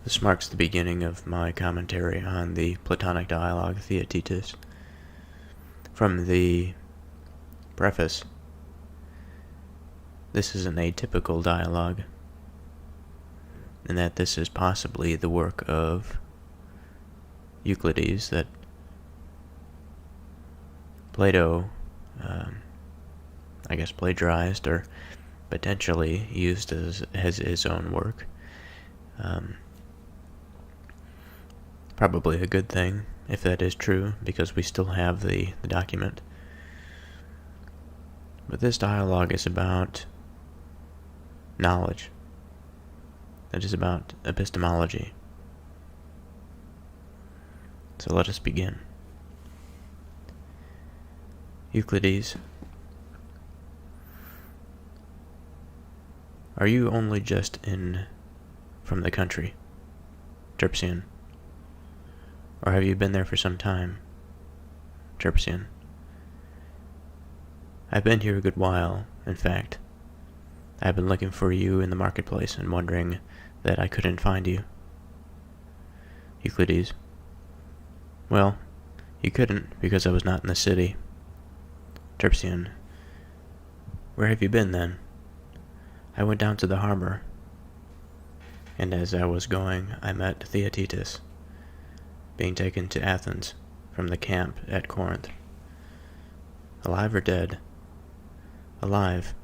This marks the beginning of my commentary on the Platonic dialogue Theaetetus. From the preface, this is an atypical dialogue, in that this is possibly the work of Euclides that Plato, plagiarized or potentially used as his own work. Probably a good thing, if that is true, because we still have the document. But this dialogue is about knowledge. It is about epistemology. So let us begin. Euclides, are you only just in from the country? Terpsian. Or have you been there for some time? Terpsian. I've been here a good while, in fact. I have been looking for you in the marketplace and wondering that I couldn't find you. Euclides. Well, you couldn't because I was not in the city. Terpsian. Where have you been then? I went down to the harbor, and as I was going, I met Theaetetus, being taken to Athens from the camp at Corinth. Alive or dead? Alive,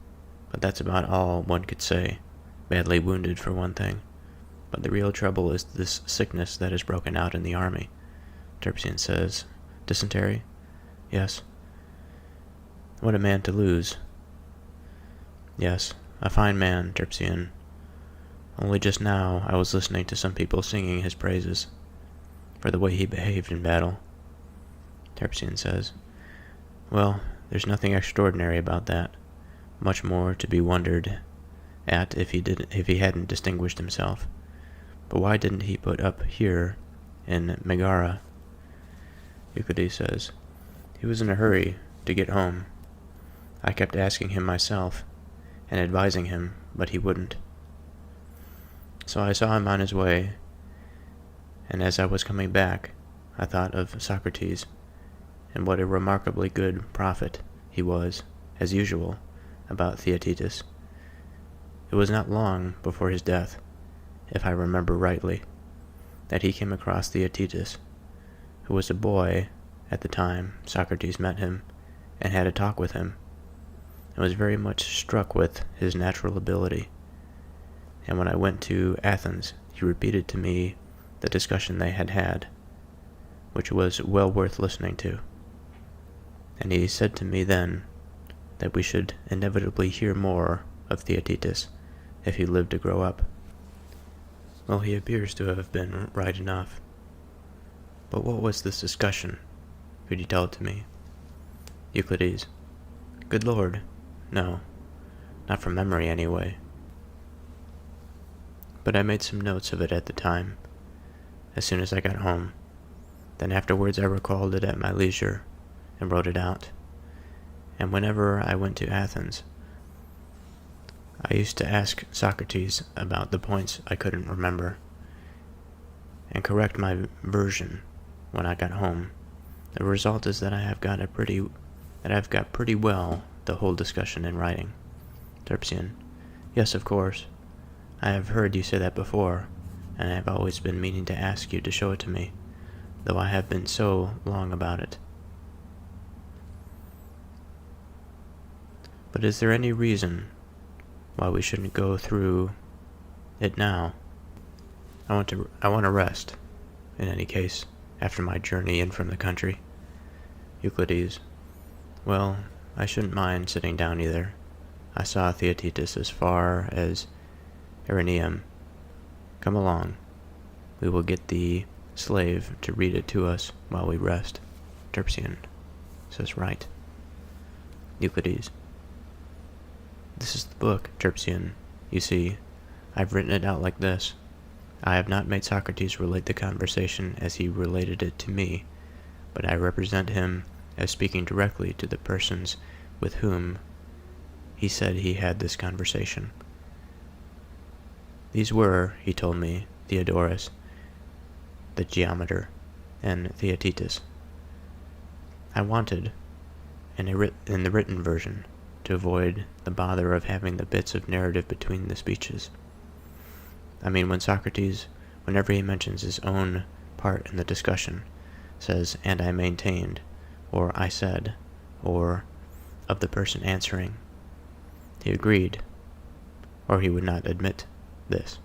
but that's about all one could say. Badly wounded for one thing. But the real trouble is this sickness that has broken out in the army. Terpsian says, Dysentery? Yes. What a man to lose. Yes, a fine man, Terpsian. Only just now I was listening to some people singing his praises for the way he behaved in battle. Terpsian says, well, there's nothing extraordinary about that. Much more to be wondered at if he hadn't distinguished himself. But why didn't he put up here in Megara? Euclides says, he was in a hurry to get home. I kept asking him myself and advising him, but he wouldn't. So I saw him on his way, and as I was coming back, I thought of Socrates, and what a remarkably good prophet he was, as usual, about Theaetetus. It was not long before his death, if I remember rightly, that he came across Theaetetus, who was a boy at the time Socrates met him, and had a talk with him, and was very much struck with his natural ability. And when I went to Athens, he repeated to me the discussion they had had, which was well worth listening to. And he said to me then that we should inevitably hear more of Theaetetus if he lived to grow up. Well, he appears to have been right enough. But what was this discussion? Could you tell it to me? Euclides. Good Lord, no. Not from memory, anyway. But I made some notes of it at the time, as soon as I got home. Then afterwards I recalled it at my leisure, and wrote it out. And whenever I went to Athens, I used to ask Socrates about the points I couldn't remember, and correct my version when I got home. The result is that I've got pretty well the whole discussion in writing. Terpsian. Yes, of course. I have heard you say that before, and I have always been meaning to ask you to show it to me, though I have been so long about it. But is there any reason why we shouldn't go through it now? I want to rest, in any case, after my journey in from the country. Euclides. Well, I shouldn't mind sitting down either. I saw Theaetetus as far as Irineum. Come along. We will get the slave to read it to us while we rest. Terpsian says, right. Euclides. This is the book, Terpsian. You see, I've written it out like this. I have not made Socrates relate the conversation as he related it to me, but I represent him as speaking directly to the persons with whom he said he had this conversation. These were, he told me, Theodorus, the geometer, and Theaetetus. I wanted, in the written version, to avoid the bother of having the bits of narrative between the speeches. I mean, when Socrates, whenever he mentions his own part in the discussion, says, "and I maintained," or "I said," or "of the person answering," he agreed, or he would not admit this.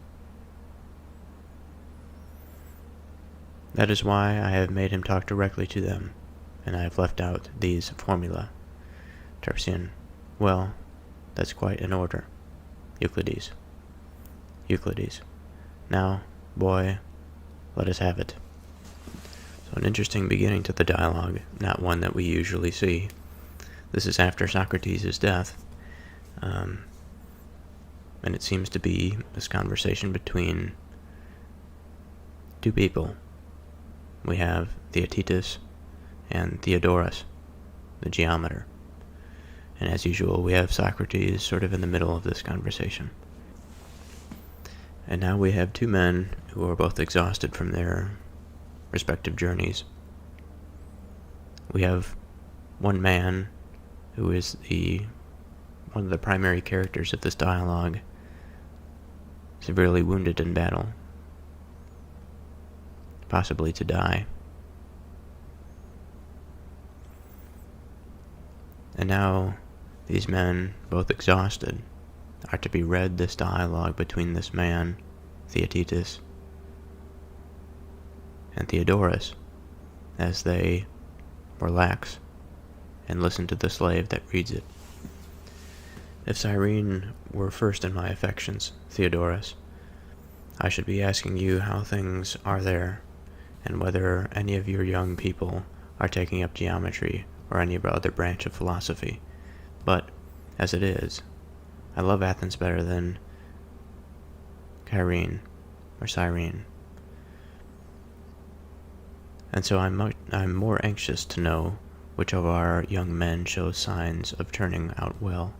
That is why I have made him talk directly to them, and I have left out these formula. Terpsian: well, that's quite in order. Euclides: now, boy, let us have it. So an interesting beginning to the dialogue, not one that we usually see. This is after Socrates' death, and it seems to be this conversation between two people. We have Theaetetus and Theodorus, the geometer. And as usual, we have Socrates sort of in the middle of this conversation. And now we have two men who are both exhausted from their respective journeys. We have one man who is one of the primary characters of this dialogue, severely wounded in battle, possibly to die. And now these men, both exhausted, are to be read this dialogue between this man, Theaetetus, and Theodorus, as they relax and listen to the slave that reads it. If Cyrene were first in my affections, Theodorus, I should be asking you how things are there, and whether any of your young people are taking up geometry or any other branch of philosophy. But, as it is, I love Athens better than Cyrene. And so I'm more anxious to know which of our young men shows signs of turning out well.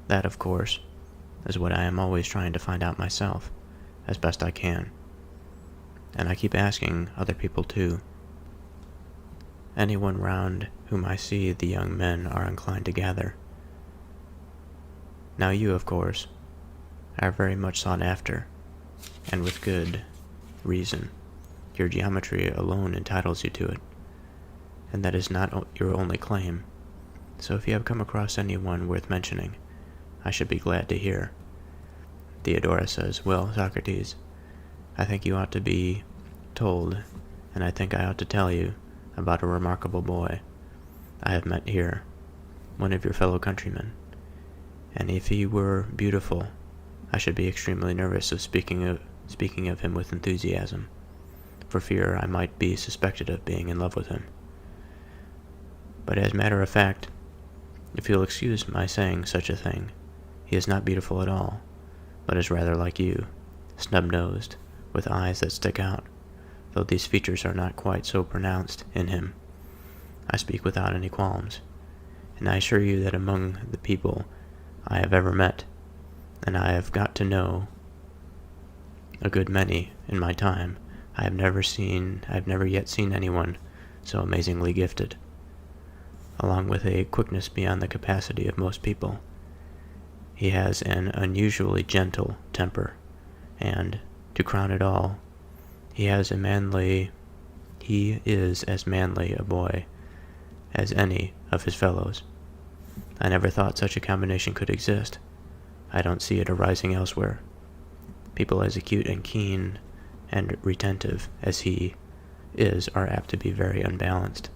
That, of course, is what I am always trying to find out myself, as best I can. And I keep asking other people too. Anyone round whom I see the young men are inclined to gather. Now you, of course, are very much sought after, and with good reason. Your geometry alone entitles you to it, and that is not your only claim. So if you have come across anyone worth mentioning, I should be glad to hear. Theodorus says, well, Socrates, I think you ought to be told, and I think I ought to tell you, about a remarkable boy I have met here, one of your fellow countrymen, and if he were beautiful, I should be extremely nervous of speaking of him with enthusiasm, for fear I might be suspected of being in love with him. But as a matter of fact, if you'll excuse my saying such a thing, he is not beautiful at all, but is rather like you, snub-nosed, with eyes that stick out, though these features are not quite so pronounced in him. I speak without any qualms, and I assure you that among the people I have ever met, and I have got to know a good many in my time, I have never yet seen anyone so amazingly gifted, along with a quickness beyond the capacity of most people. He has an unusually gentle temper, and, to crown it all, he is as manly a boy as any of his fellows. I never thought such a combination could exist. I don't see it arising elsewhere. People as acute and keen and retentive as he is are apt to be very unbalanced.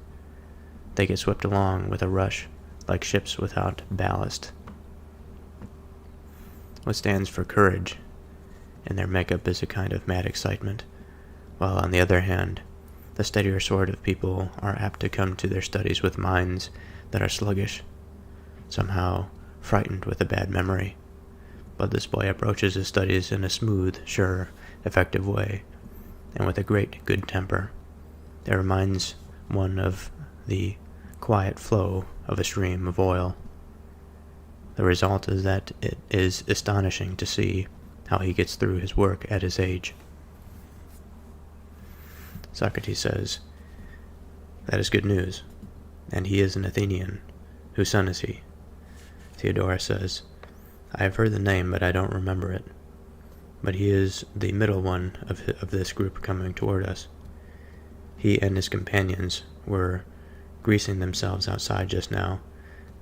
They get swept along with a rush, like ships without ballast. What stands for courage in their makeup is a kind of mad excitement, while on the other hand, the steadier sort of people are apt to come to their studies with minds that are sluggish, somehow frightened with a bad memory. But this boy approaches his studies in a smooth, sure, effective way, and with a great good temper that reminds one of the quiet flow of a stream of oil. The result is that it is astonishing to see how he gets through his work at his age. Socrates says, "That is good news. And he is an Athenian. Whose son is he?" Theodorus says, "I have heard the name, but I don't remember it. But he is the middle one of this group coming toward us. He and his companions were greasing themselves outside just now.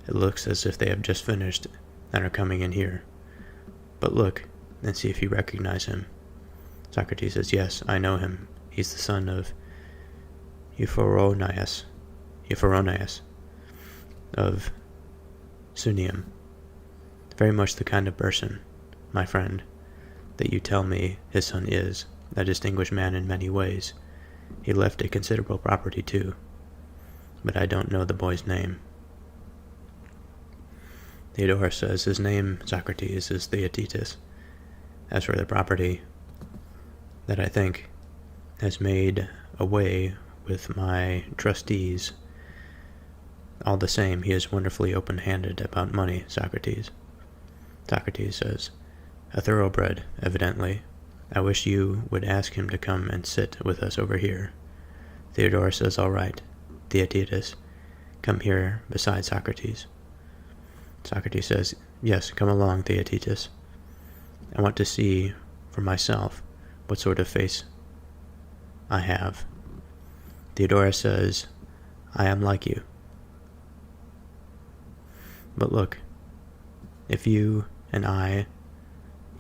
It looks as if they have just finished and are coming in here. But look, and see if you recognize him." Socrates says, "Yes, I know him. He's the son of Euphoronius of Sunium. Very much the kind of person, my friend, that you tell me his son is, a distinguished man in many ways. He left a considerable property too, but I don't know the boy's name." Theodorus says, "His name, Socrates, is Theaetetus. As for the property, that I think has made away with my trustees, all the same, he is wonderfully open-handed about money, Socrates." Socrates says, "A thoroughbred, evidently. I wish you would ask him to come and sit with us over here." Theodorus says, "All right. Theaetetus, come here beside Socrates." Socrates says, "Yes, come along, Theaetetus. I want to see for myself what sort of face I have." Theodorus says, "I am like you. But look, if you and I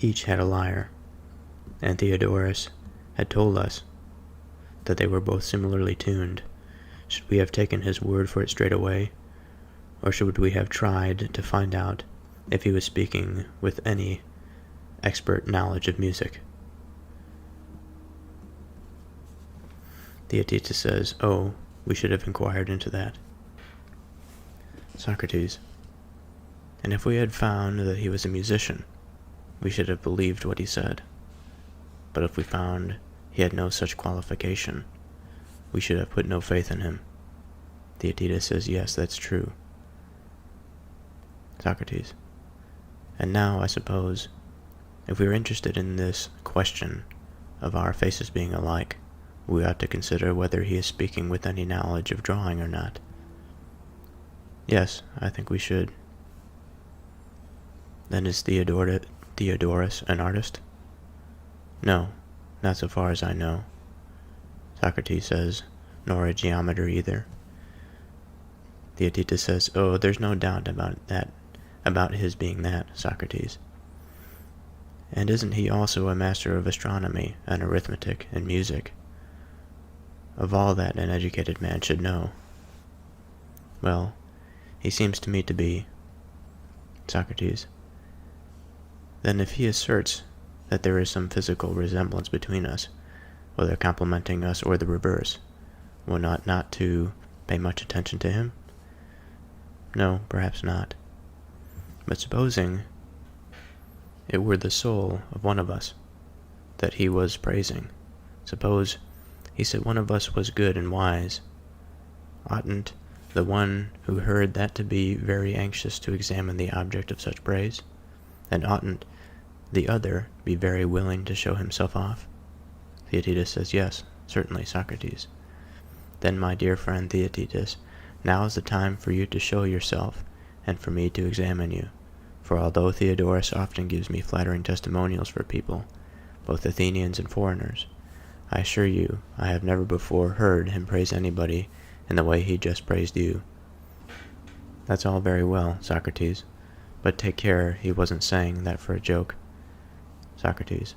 each had a lyre, and Theodorus had told us that they were both similarly tuned, should we have taken his word for it straight away, or should we have tried to find out if he was speaking with any expert knowledge of music?" Theaetetus says, "Oh, we should have inquired into that." Socrates, "And if we had found that he was a musician, we should have believed what he said. But if we found he had no such qualification, we should have put no faith in him." Theaetetus says, "Yes, that's true." Socrates, "And now, I suppose, if we are interested in this question of our faces being alike, we ought to consider whether he is speaking with any knowledge of drawing or not." "Yes, I think we should." "Then is Theodorus an artist?" "No, not so far as I know." Socrates says, "Nor a geometer either." Theaetetus says, "Oh, there's no doubt about his being that, Socrates. And isn't he also a master of astronomy and arithmetic and music? Of all that an educated man should know." "Well, he seems to me to be." Socrates, "Then if he asserts that there is some physical resemblance between us, whether complementing us or the reverse, one ought not to pay much attention to him?" "No, perhaps not. But supposing it were the soul of one of us that he was praising, suppose he said one of us was good and wise, oughtn't the one who heard that to be very anxious to examine the object of such praise? And oughtn't the other be very willing to show himself off?" Theaetetus says, "Yes, certainly, Socrates." "Then, my dear friend Theaetetus, now is the time for you to show yourself, and for me to examine you. For although Theodorus often gives me flattering testimonials for people, both Athenians and foreigners, I assure you I have never before heard him praise anybody in the way he just praised you." "That's all very well, Socrates, but take care he wasn't saying that for a joke." Socrates,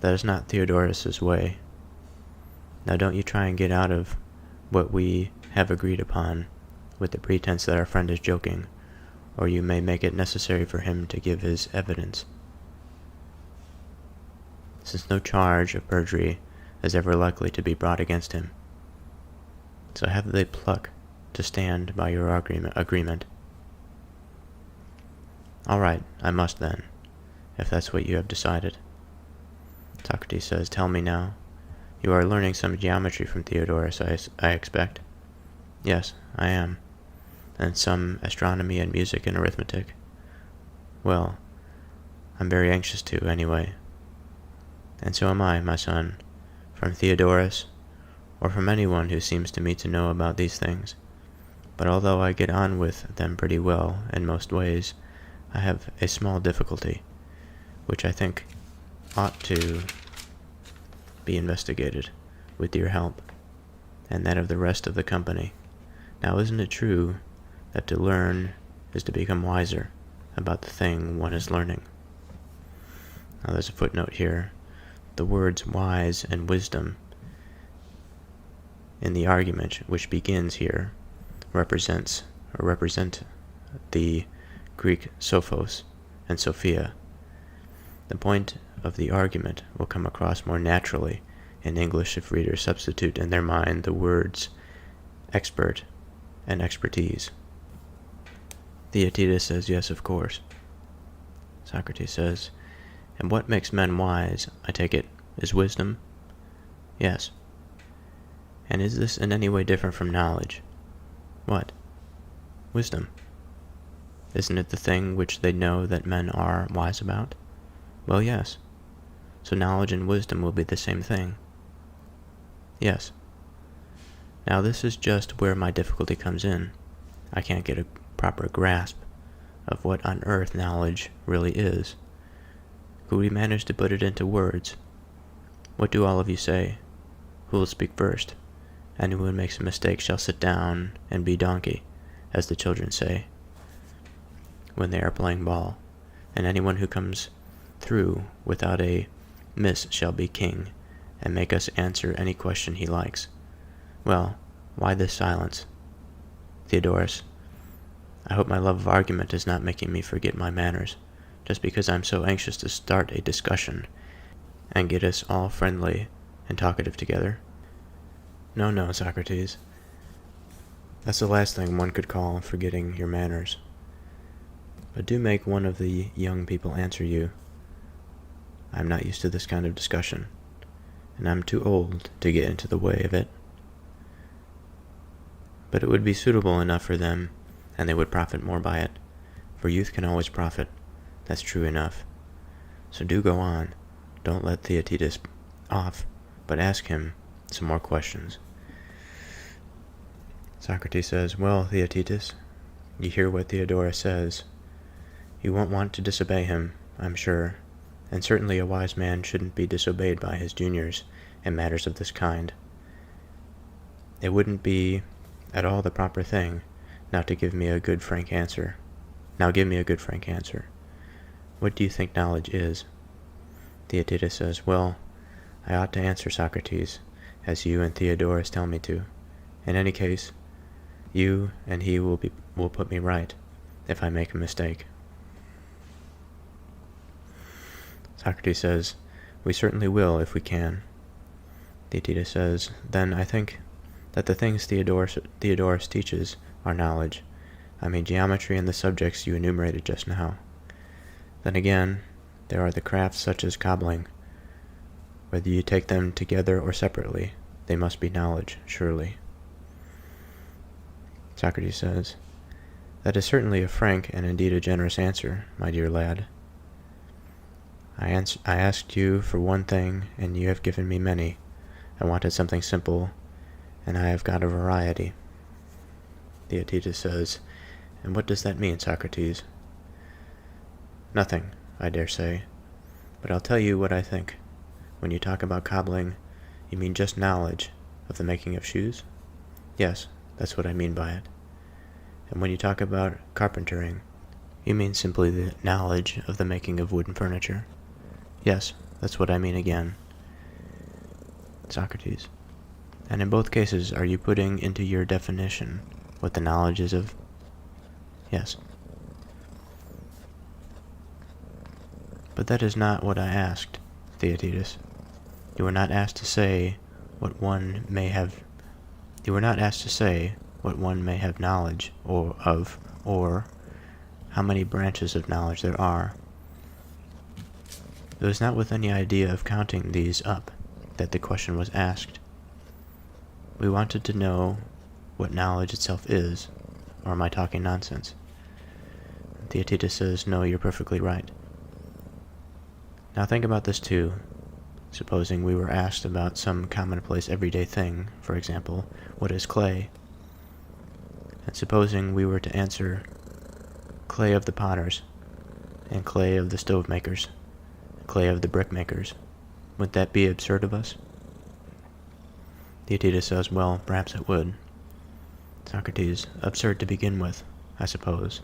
"That is not Theodorus's way. Now don't you try and get out of what we have agreed upon with the pretense that our friend is joking, or you may make it necessary for him to give his evidence, since no charge of perjury is ever likely to be brought against him. So have the pluck to stand by your agreement." "All right, I must then, if that's what you have decided." Socrates says, "Tell me now. You are learning some geometry from Theodorus, I expect." "Yes, I am. And some astronomy and music and arithmetic." "Well, I'm very anxious to, anyway." "And so am I, my son, from Theodorus, or from anyone who seems to me to know about these things. But although I get on with them pretty well in most ways, I have a small difficulty, which I think ought to be investigated, with your help, and that of the rest of the company. Now, isn't it true that to learn is to become wiser about the thing one is learning? Now, there's a footnote here. The words wise and wisdom in the argument, which begins here, represent the Greek sophos and sophia. The point of the argument will come across more naturally in English if readers substitute in their mind the words expert and expertise. Theaetetus says, yes, of course. Socrates says, and what makes men wise, I take it, is wisdom? Yes. And is this in any way different from knowledge? What? Wisdom. Isn't it the thing which they know that men are wise about? Well, yes. So knowledge and wisdom will be the same thing. Yes. Now this is just where my difficulty comes in. I can't get a proper grasp of what on earth knowledge really is. Could we manage to put it into words? What do all of you say? Who will speak first? Anyone who makes a mistake shall sit down and be donkey, as the children say when they are playing ball, and anyone who comes through without a miss shall be king, and make us answer any question he likes. Well, why this silence? Theodorus, I hope my love of argument is not making me forget my manners, just because I'm so anxious to start a discussion and get us all friendly and talkative together. No, Socrates. That's the last thing one could call forgetting your manners. But do make one of the young people answer you. I'm not used to this kind of discussion, and I'm too old to get into the way of it. But it would be suitable enough for them, and they would profit more by it, for youth can always profit. That's true enough. So do go on. Don't let Theaetetus off, but ask him some more questions. Socrates says, well, Theaetetus, you hear what Theodorus says. You won't want to disobey him, I'm sure, and certainly a wise man shouldn't be disobeyed by his juniors in matters of this kind. It wouldn't be at all the proper thing not to give me a good frank answer. Now give me a good frank answer. What do you think knowledge is? Theaetetus says, well, I ought to answer Socrates, as you and Theodorus tell me to. In any case, you and he will put me right if I make a mistake. Socrates says, we certainly will if we can. Theaetetus says, then I think that the things Theodorus teaches are knowledge. I mean geometry and the subjects you enumerated just now. Then again, there are the crafts such as cobbling. Whether you take them together or separately, they must be knowledge, surely. Socrates says, that is certainly a frank and indeed a generous answer, my dear lad. I asked you for one thing, and you have given me many. I wanted something simple, and I have got a variety. Theaetetus says, and what does that mean, Socrates? Nothing, I dare say, but I'll tell you what I think. When you talk about cobbling, you mean just knowledge of the making of shoes? Yes, that's what I mean by it. And when you talk about carpentering, you mean simply the knowledge of the making of wooden furniture? Yes, that's what I mean again. Socrates, and in both cases are you putting into your definition what the knowledge is of? Yes. But that is not what I asked, Theaetetus. You were not asked to say what one may have knowledge or how many branches of knowledge there are. It was not with any idea of counting these up that the question was asked. We wanted to know what knowledge itself is, or am I talking nonsense? Theaetetus says, no, you're perfectly right. Now think about this too. Supposing we were asked about some commonplace everyday thing, for example, what is clay? And supposing we were to answer, clay of the potters, and clay of the stove makers, clay of the brick makers, would that be absurd of us? Theaetetus says, well, perhaps it would. Socrates, absurd to begin with, I suppose,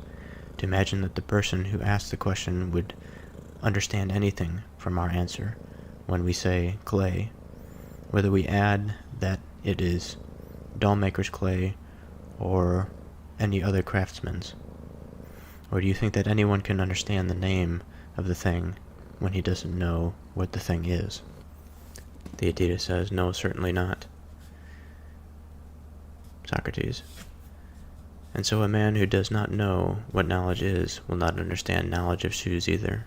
to imagine that the person who asked the question would understand anything from our answer when we say clay, whether we add that it is doll maker's clay or any other craftsman's. Or do you think that anyone can understand the name of the thing when he doesn't know what the thing is? Theaetetus says, no, certainly not. Socrates, and so a man who does not know what knowledge is will not understand knowledge of shoes either.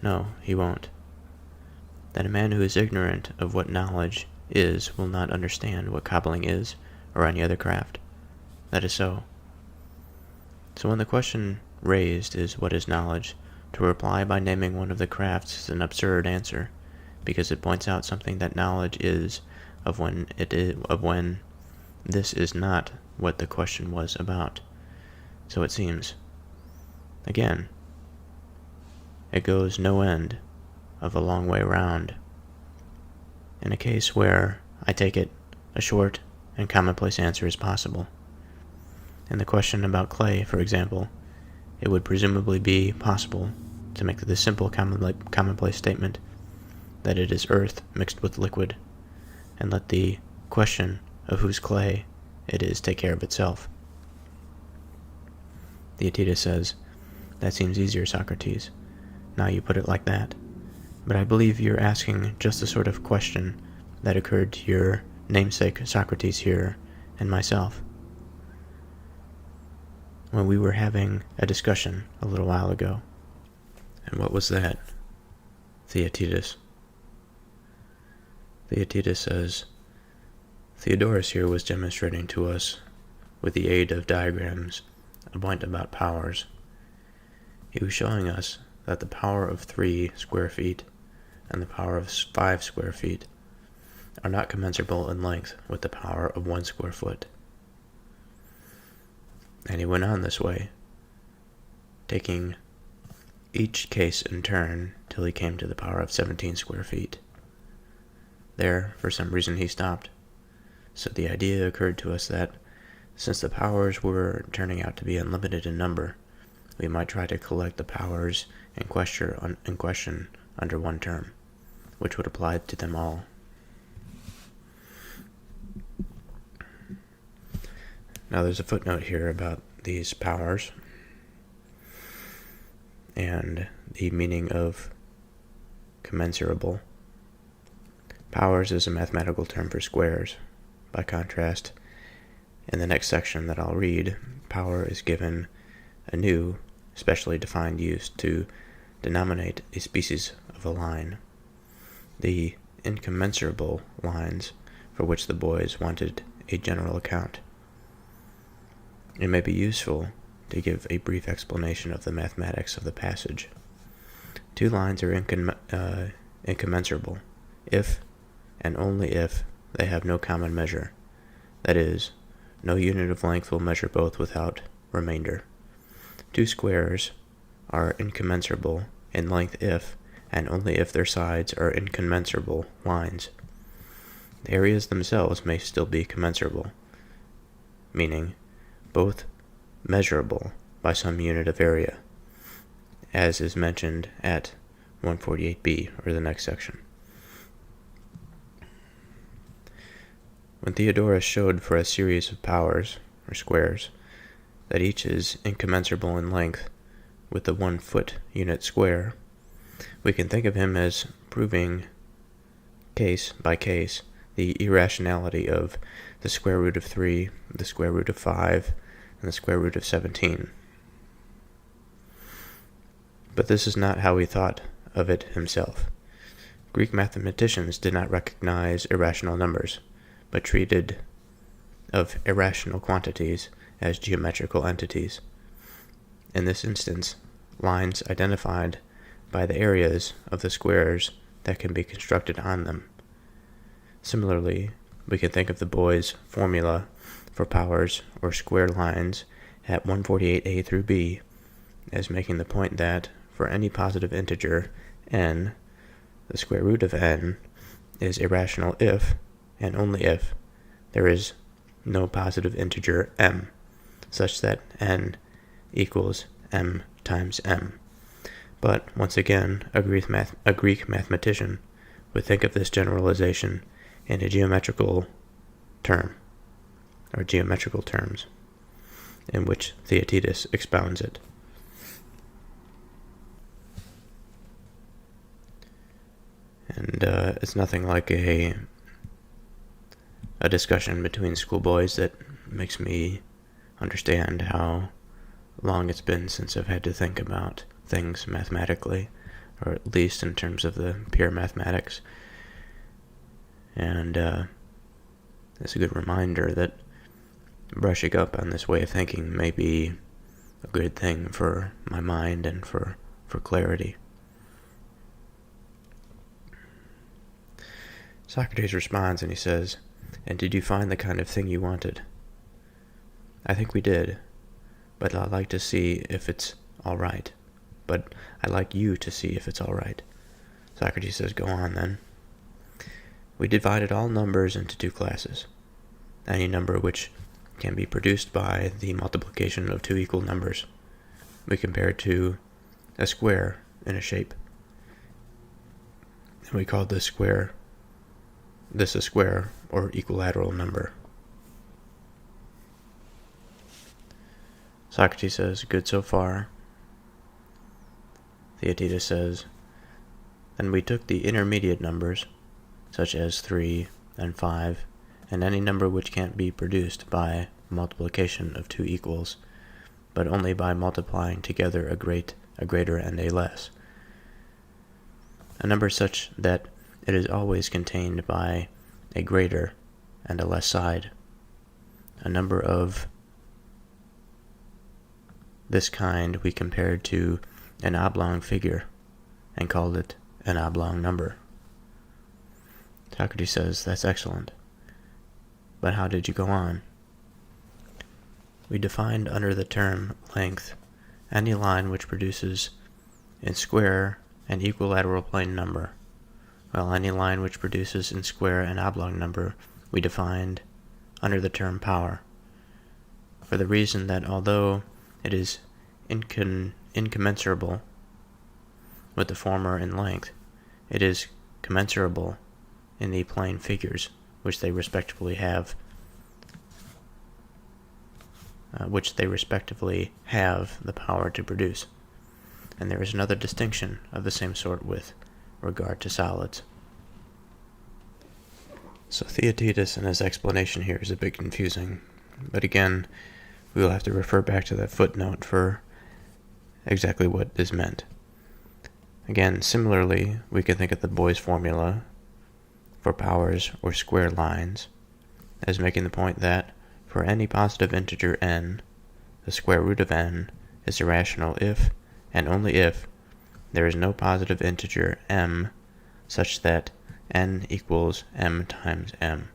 No, he won't. That a man who is ignorant of what knowledge is will not understand what cobbling is, or any other craft. That is so. So when the question raised is what is knowledge, to reply by naming one of the crafts is an absurd answer, because it points out something that knowledge is of when this is not what the question was about. So it seems. Again, it goes no end of a long way round. In a case where, I take it, a short and commonplace answer is possible. In the question about clay, for example, it would presumably be possible to make the simple commonplace statement that it is earth mixed with liquid, and let the question of whose clay it is take care of itself. Theaetetus says, that seems easier, Socrates. Now you put it like that. But I believe you're asking just the sort of question that occurred to your namesake Socrates here and myself when we were having a discussion a little while ago. And what was that? Theaetetus. Theaetetus says, Theodorus here was demonstrating to us, with the aid of diagrams, a point about powers. He was showing us that the power of 3 square feet and the power of 5 square feet are not commensurable in length with the power of 1 square foot. And he went on this way, taking each case in turn till he came to the power of 17 square feet. There, for some reason, he stopped. So the idea occurred to us that, since the powers were turning out to be unlimited in number, we might try to collect the powers in question under one term, which would apply to them all. Now there's a footnote here about these powers and the meaning of commensurable. Powers is a mathematical term for squares. By contrast, in the next section that I'll read, power is given a new, specially defined use to denominate a species of a line, the incommensurable lines for which the boys wanted a general account. It may be useful to give a brief explanation of the mathematics of the passage. 2 lines are incommensurable if and only if they have no common measure. That is, no unit of length will measure both without remainder. 2 squares are incommensurable in length if, and only if their sides are incommensurable lines. The areas themselves may still be commensurable, meaning both measurable by some unit of area, as is mentioned at 148b, or the next section. When Theodorus showed for a series of powers, or squares, that each is incommensurable in length with the 1 foot unit square, we can think of him as proving, case by case, the irrationality of the square root of 3, the square root of 5, and the square root of 17. But this is not how he thought of it himself. Greek mathematicians did not recognize irrational numbers, but treated of irrational quantities as geometrical entities. In this instance, lines identified by the areas of the squares that can be constructed on them. Similarly, we can think of the boy's formula for powers or square lines at 148a through b as making the point that for any positive integer n, the square root of n is irrational if, and only if, there is no positive integer m, such that n equals m times m. But, once again, a Greek mathematician would think of this generalization in a geometrical term, or geometrical terms, in which Theaetetus expounds it. And it's nothing like a discussion between schoolboys that makes me understand how long it's been since I've had to think about things mathematically, or at least in terms of the pure mathematics. And it's a good reminder that brushing up on this way of thinking may be a good thing for my mind and for clarity. Socrates responds and he says, "And did you find the kind of thing you wanted?" "I think we did, but I'd like to see if it's all right. But I'd like you to see if it's all right." Socrates says, "Go on then." "We divided all numbers into two classes. Any number which can be produced by the multiplication of two equal numbers. We compared to a square in a shape. And we called this a square or equilateral number." Socrates says, "Good so far." Theaetetus says, "Then we took the intermediate numbers, such as 3 and 5, and any number which can't be produced by multiplication of two equals, but only by multiplying together a greater and a less. A number such that it is always contained by a greater and a less side. A number of this kind we compared to an oblong figure and called it an oblong number." Socrates says, "That's excellent. But how did you go on?" "We defined under the term length any line which produces in square an equilateral plane number, while any line which produces in square an oblong number we defined under the term power, for the reason that although it is incommensurable with the former in length, it is commensurable in the plane figures which they respectively have the power to produce. And there is another distinction of the same sort with regard to solids." So Theaetetus and his explanation here is a bit confusing, but again, we will have to refer back to that footnote for exactly what is meant. Again, similarly, we can think of the boy's formula for powers or square lines as making the point that for any positive integer n, the square root of n is irrational if, and only if, there is no positive integer m such that n equals m times m.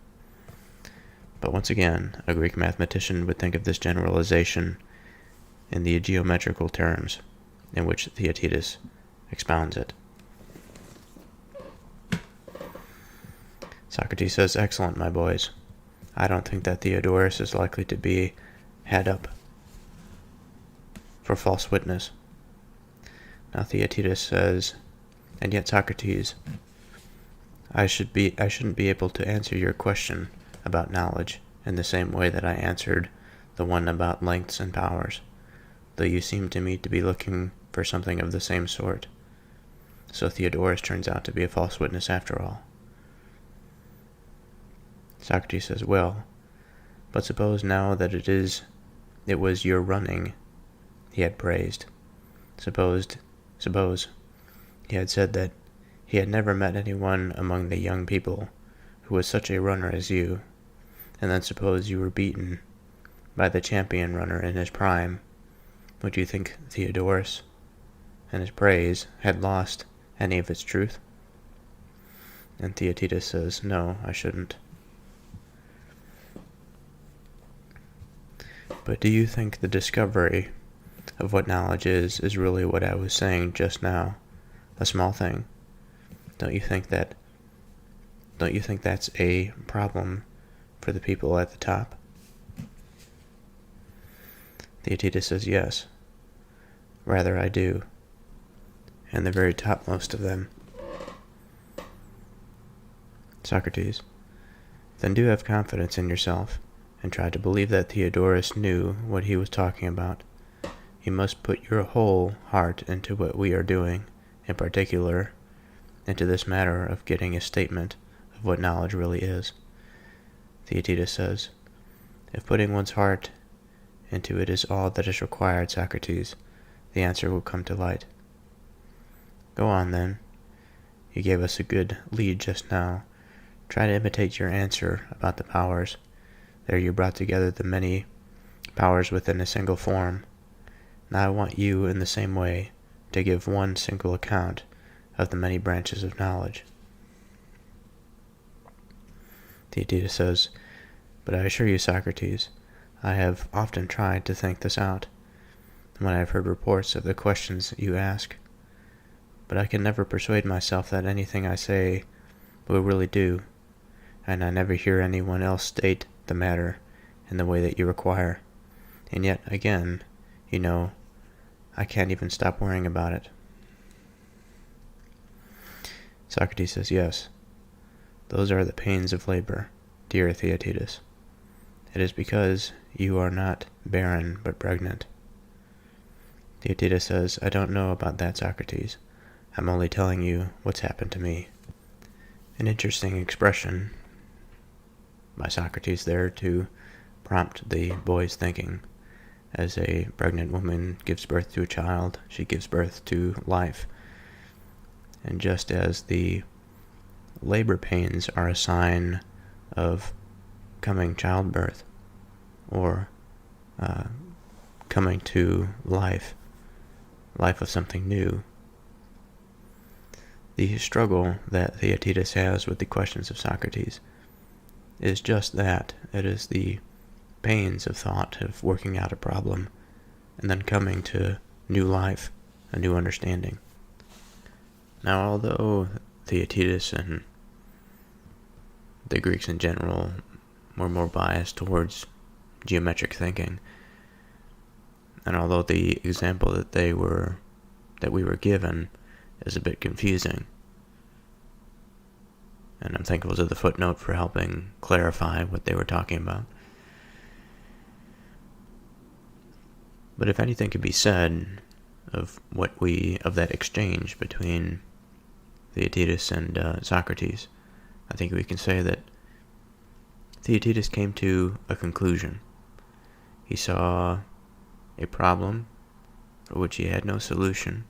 But once again, a Greek mathematician would think of this generalization in the geometrical terms in which Theaetetus expounds it. Socrates says, "Excellent, my boys. I don't think that Theodorus is likely to be had up for false witness." Now Theaetetus says, "And yet, Socrates, I shouldn't be able to answer your question about knowledge in the same way that I answered the one about lengths and powers, though you seem to me to be looking for something of the same sort. So Theodorus turns out to be a false witness after all." Socrates says, "Well, but suppose now that it was your running he had praised. Suppose he had said that he had never met anyone among the young people who was such a runner as you, and then suppose you were beaten by the champion runner in his prime. Would you think Theodorus and his praise had lost any of its truth?" And Theaetetus says, no, I shouldn't. But do you think the discovery of what knowledge is really what I was saying just now? A small thing. Don't you think that's a problem for the people at the top? Theaetetus says, yes. Rather, I do. And the very topmost of them. Socrates, then do have confidence in yourself, and try to believe that Theodorus knew what he was talking about. You must put your whole heart into what we are doing, in particular, into this matter of getting a statement of what knowledge really is. Theaetetus says, if putting one's heart into it is all that is required, Socrates, the answer will come to light. Go on, then. You gave us a good lead just now. Try to imitate your answer about the powers. There you brought together the many powers within a single form. Now I want you, in the same way, to give one single account of the many branches of knowledge. Theaetetus says, but I assure you, Socrates, I have often tried to think this out, when I have heard reports of the questions you ask, but I can never persuade myself that anything I say will really do, and I never hear anyone else state the matter in the way that you require. And yet, again, you know, I can't even stop worrying about it. Socrates says, yes, those are the pains of labor, dear Theaetetus. It is because you are not barren but pregnant. Theaetetus says, I don't know about that, Socrates. I'm only telling you what's happened to me. An interesting expression by Socrates there to prompt the boy's thinking. As a pregnant woman gives birth to a child, she gives birth to life. And just as the labor pains are a sign of coming childbirth, or coming to life of something new, the struggle that Theaetetus has with the questions of Socrates is just that. It is the pains of thought, of working out a problem, and then coming to new life, a new understanding. Now, although Theaetetus and the Greeks in general were more biased towards geometric thinking, and although the example that we were given is a bit confusing, and I'm thankful to the footnote for helping clarify what they were talking about. But if anything could be said of that exchange between Theaetetus and Socrates, I think we can say that Theaetetus came to a conclusion. He saw a problem for which he had no solution.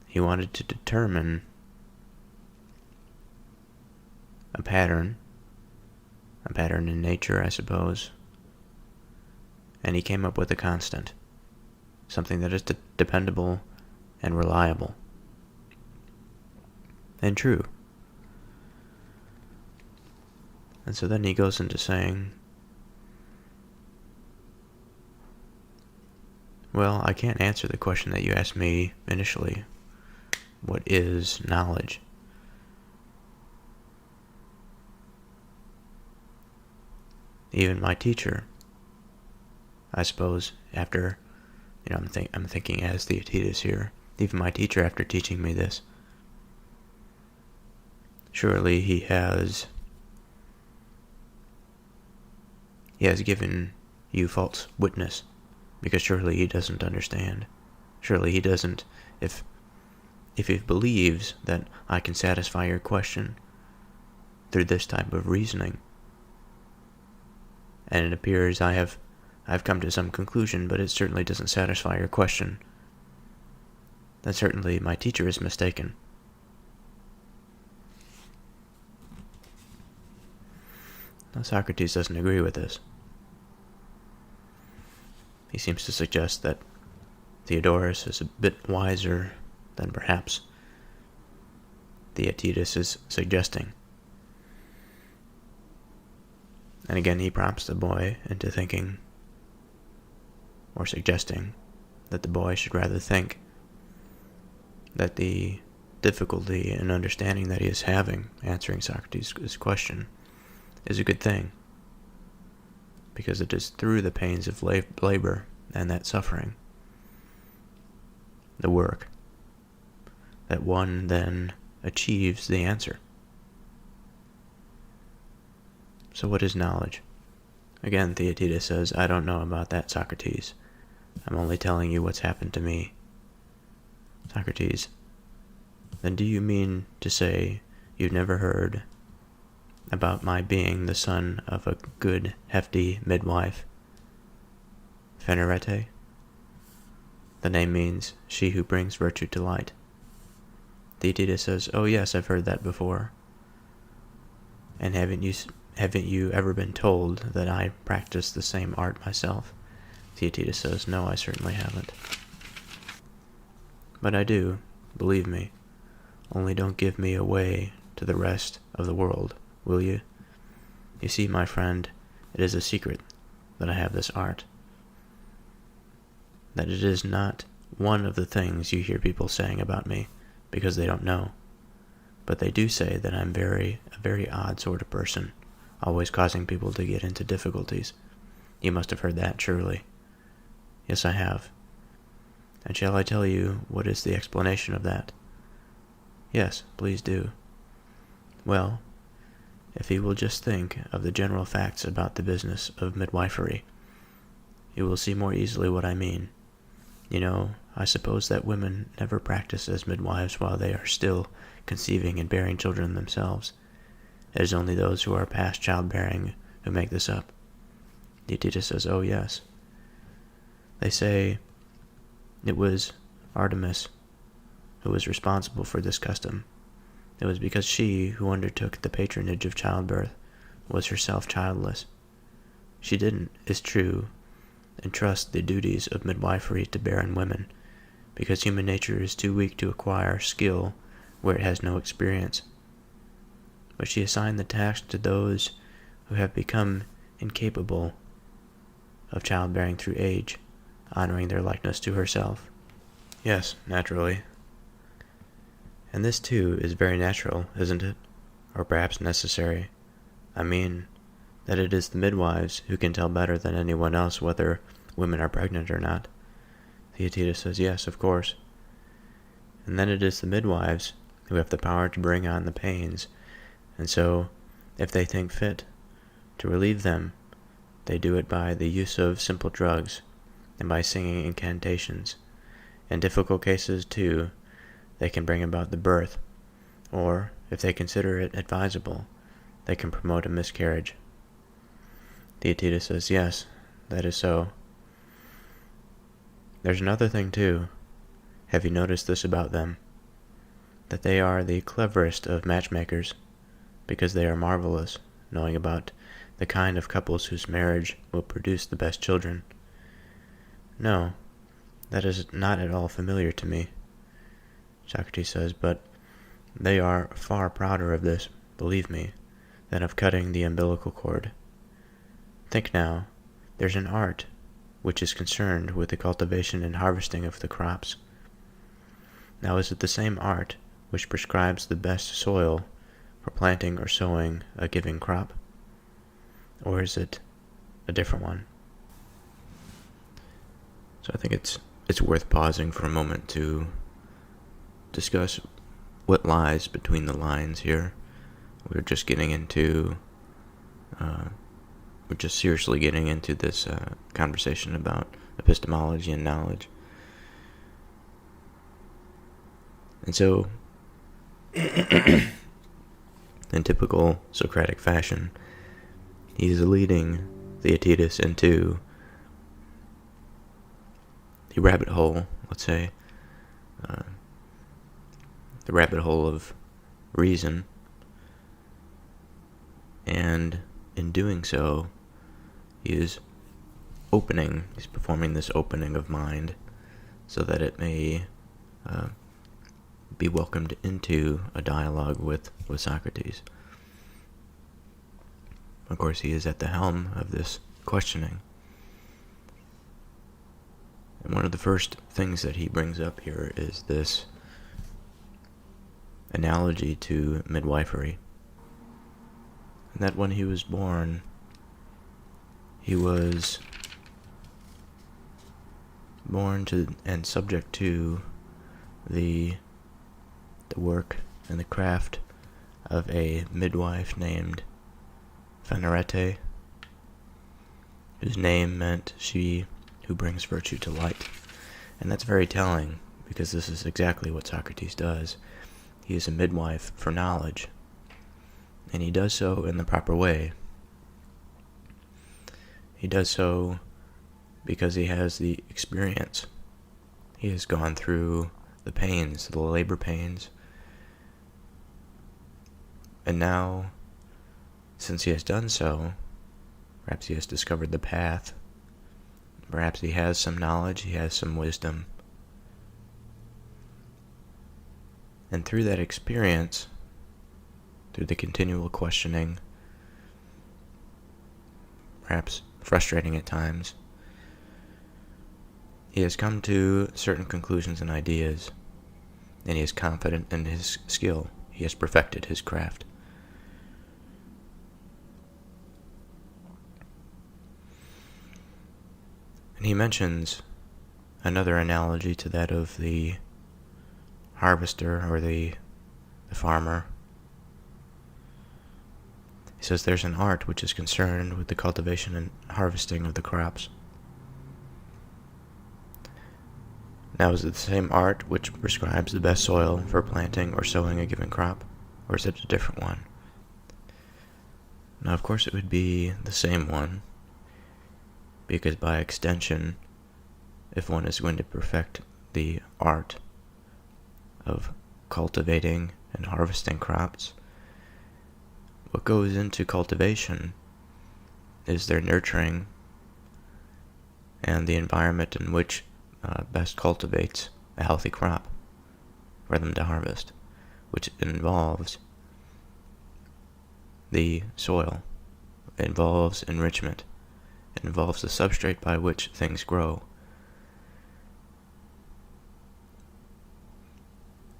He wanted to determine a pattern in nature, I suppose, and he came up with a constant, something that is dependable and reliable and true. And so then he goes into saying, well, I can't answer the question that you asked me initially. What is knowledge? Even my teacher, I suppose, after, I'm thinking as Theaetetus here, even my teacher, after teaching me this, surely he has given you false witness, because surely he doesn't understand. Surely he doesn't, if he believes that I can satisfy your question through this type of reasoning, and it appears I've come to some conclusion, but it certainly doesn't satisfy your question, then certainly my teacher is mistaken. Now, Socrates doesn't agree with this. He seems to suggest that Theodorus is a bit wiser than perhaps Theaetetus is suggesting. And again, he prompts the boy into thinking, or suggesting, that the boy should rather think that the difficulty in understanding that he is having answering Socrates' question is a good thing, because it is through the pains of labor and that suffering, the work, that one then achieves the answer. So what is knowledge? Again, Theaetetus says, I don't know about that, Socrates. I'm only telling you what's happened to me. Socrates, then do you mean to say you've never heard about my being the son of a good, hefty midwife, Phanerete? The name means she who brings virtue to light. Theaetetus says, oh yes, I've heard that before. And haven't you ever been told that I practice the same art myself? Theaetetus says, no, I certainly haven't. But I do, believe me. Only don't give me away to the rest of the world, will you? You see, my friend, it is a secret that I have this art. That it is not one of the things you hear people saying about me, because they don't know. But they do say that I'm a very odd sort of person, always causing people to get into difficulties. You must have heard that, surely. Yes, I have. And shall I tell you what is the explanation of that? Yes, please do. Well, if you will just think of the general facts about the business of midwifery, you will see more easily what I mean. You know, I suppose that women never practice as midwives while they are still conceiving and bearing children themselves. It is only those who are past childbearing who make this up. Theaetetus says, oh yes. They say it was Artemis who was responsible for this custom. It was because she, who undertook the patronage of childbirth, was herself childless. She didn't, it's true, entrust the duties of midwifery to barren women, because human nature is too weak to acquire skill where it has no experience. But she assigned the task to those who have become incapable of childbearing through age, honoring their likeness to herself. Yes, naturally. And this too is very natural, isn't it? Or perhaps necessary. I mean, that it is the midwives who can tell better than anyone else whether women are pregnant or not. Theaetetus says, yes, of course. And then it is the midwives who have the power to bring on the pains, and so, if they think fit to relieve them, they do it by the use of simple drugs, and by singing incantations. In difficult cases, too, they can bring about the birth, or, if they consider it advisable, they can promote a miscarriage. Theaetetus says, yes, that is so. There's another thing, too. Have you noticed this about them? That they are the cleverest of matchmakers, because they are marvelous, knowing about the kind of couples whose marriage will produce the best children. No, that is not at all familiar to me, Socrates says, but they are far prouder of this, believe me, than of cutting the umbilical cord. Think now, there's an art which is concerned with the cultivation and harvesting of the crops. Now is it the same art which prescribes the best soil for planting or sowing a given crop? Or is it a different one? So I think it's worth pausing for a moment to discuss what lies between the lines here. We're just seriously getting into this conversation about epistemology and knowledge. And so, in typical Socratic fashion, he's leading Theaetetus into the rabbit hole, let's say, the rabbit hole of reason, and in doing so, he's performing this opening of mind so that it may be welcomed into a dialogue with Socrates. Of course, he is at the helm of this questioning. And one of the first things that he brings up here is this analogy to midwifery. And that when he was born, he was born to and subject to the work and the craft of a midwife named Phanerete, whose name meant she who brings virtue to light. And that's very telling, because this is exactly what Socrates does. He is a midwife for knowledge, and he does so in the proper way. He does so because he has the experience. He has gone through the pains, the labor pains, and now, since he has done so, perhaps he has discovered the path, perhaps he has some knowledge, he has some wisdom. And through that experience, through the continual questioning, perhaps frustrating at times, he has come to certain conclusions and ideas, and he is confident in his skill. He has perfected his craft. And he mentions another analogy to that of the harvester or the farmer. He says there's an art which is concerned with the cultivation and harvesting of the crops. Now, is it the same art which prescribes the best soil for planting or sowing a given crop, or is it a different one? Now, of course, it would be the same one, because by extension, if one is going to perfect the art of cultivating and harvesting crops, what goes into cultivation is their nurturing and the environment in which best cultivates a healthy crop for them to harvest, which involves the soil, it involves enrichment, it involves the substrate by which things grow.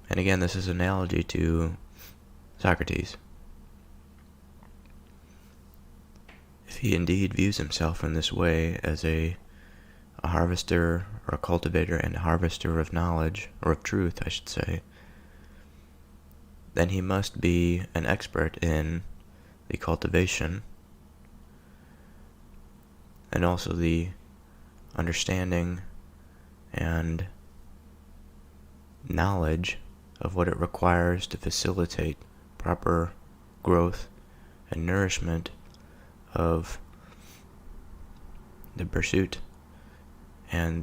And again, this is an analogy to Socrates. If he indeed views himself in this way as a harvester or a cultivator and a harvester of knowledge, or of truth, I should say, then he must be an expert in the cultivation and also the understanding and knowledge of what it requires to facilitate proper growth and nourishment of the pursuit and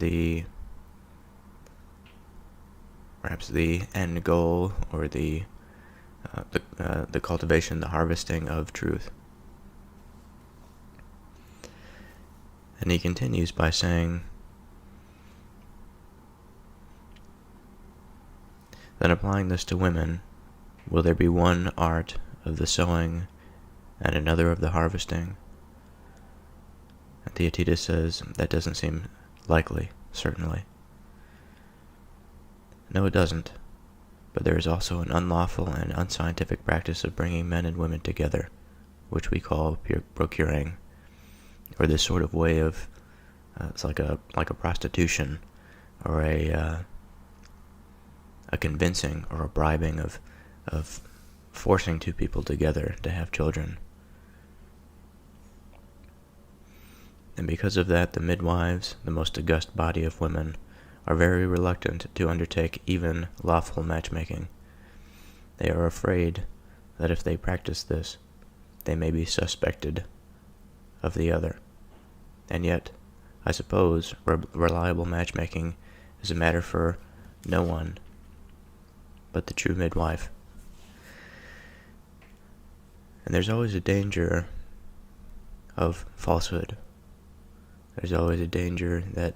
perhaps the end goal, or the cultivation, the harvesting of truth. And he continues by saying, then applying this to women, will there be one art of the sowing and another of the harvesting? And Theaetetus says, that doesn't seem likely, certainly. No, it doesn't. But there is also an unlawful and unscientific practice of bringing men and women together, which we call procuring, or this sort of way of, it's like a prostitution, or a convincing or a bribing of forcing two people together to have children. And because of that, the midwives, the most august body of women, are very reluctant to undertake even lawful matchmaking. They are afraid that if they practice this, they may be suspected of the other. And yet, I suppose, reliable matchmaking is a matter for no one but the true midwife. And there's always a danger of falsehood. There's always a danger that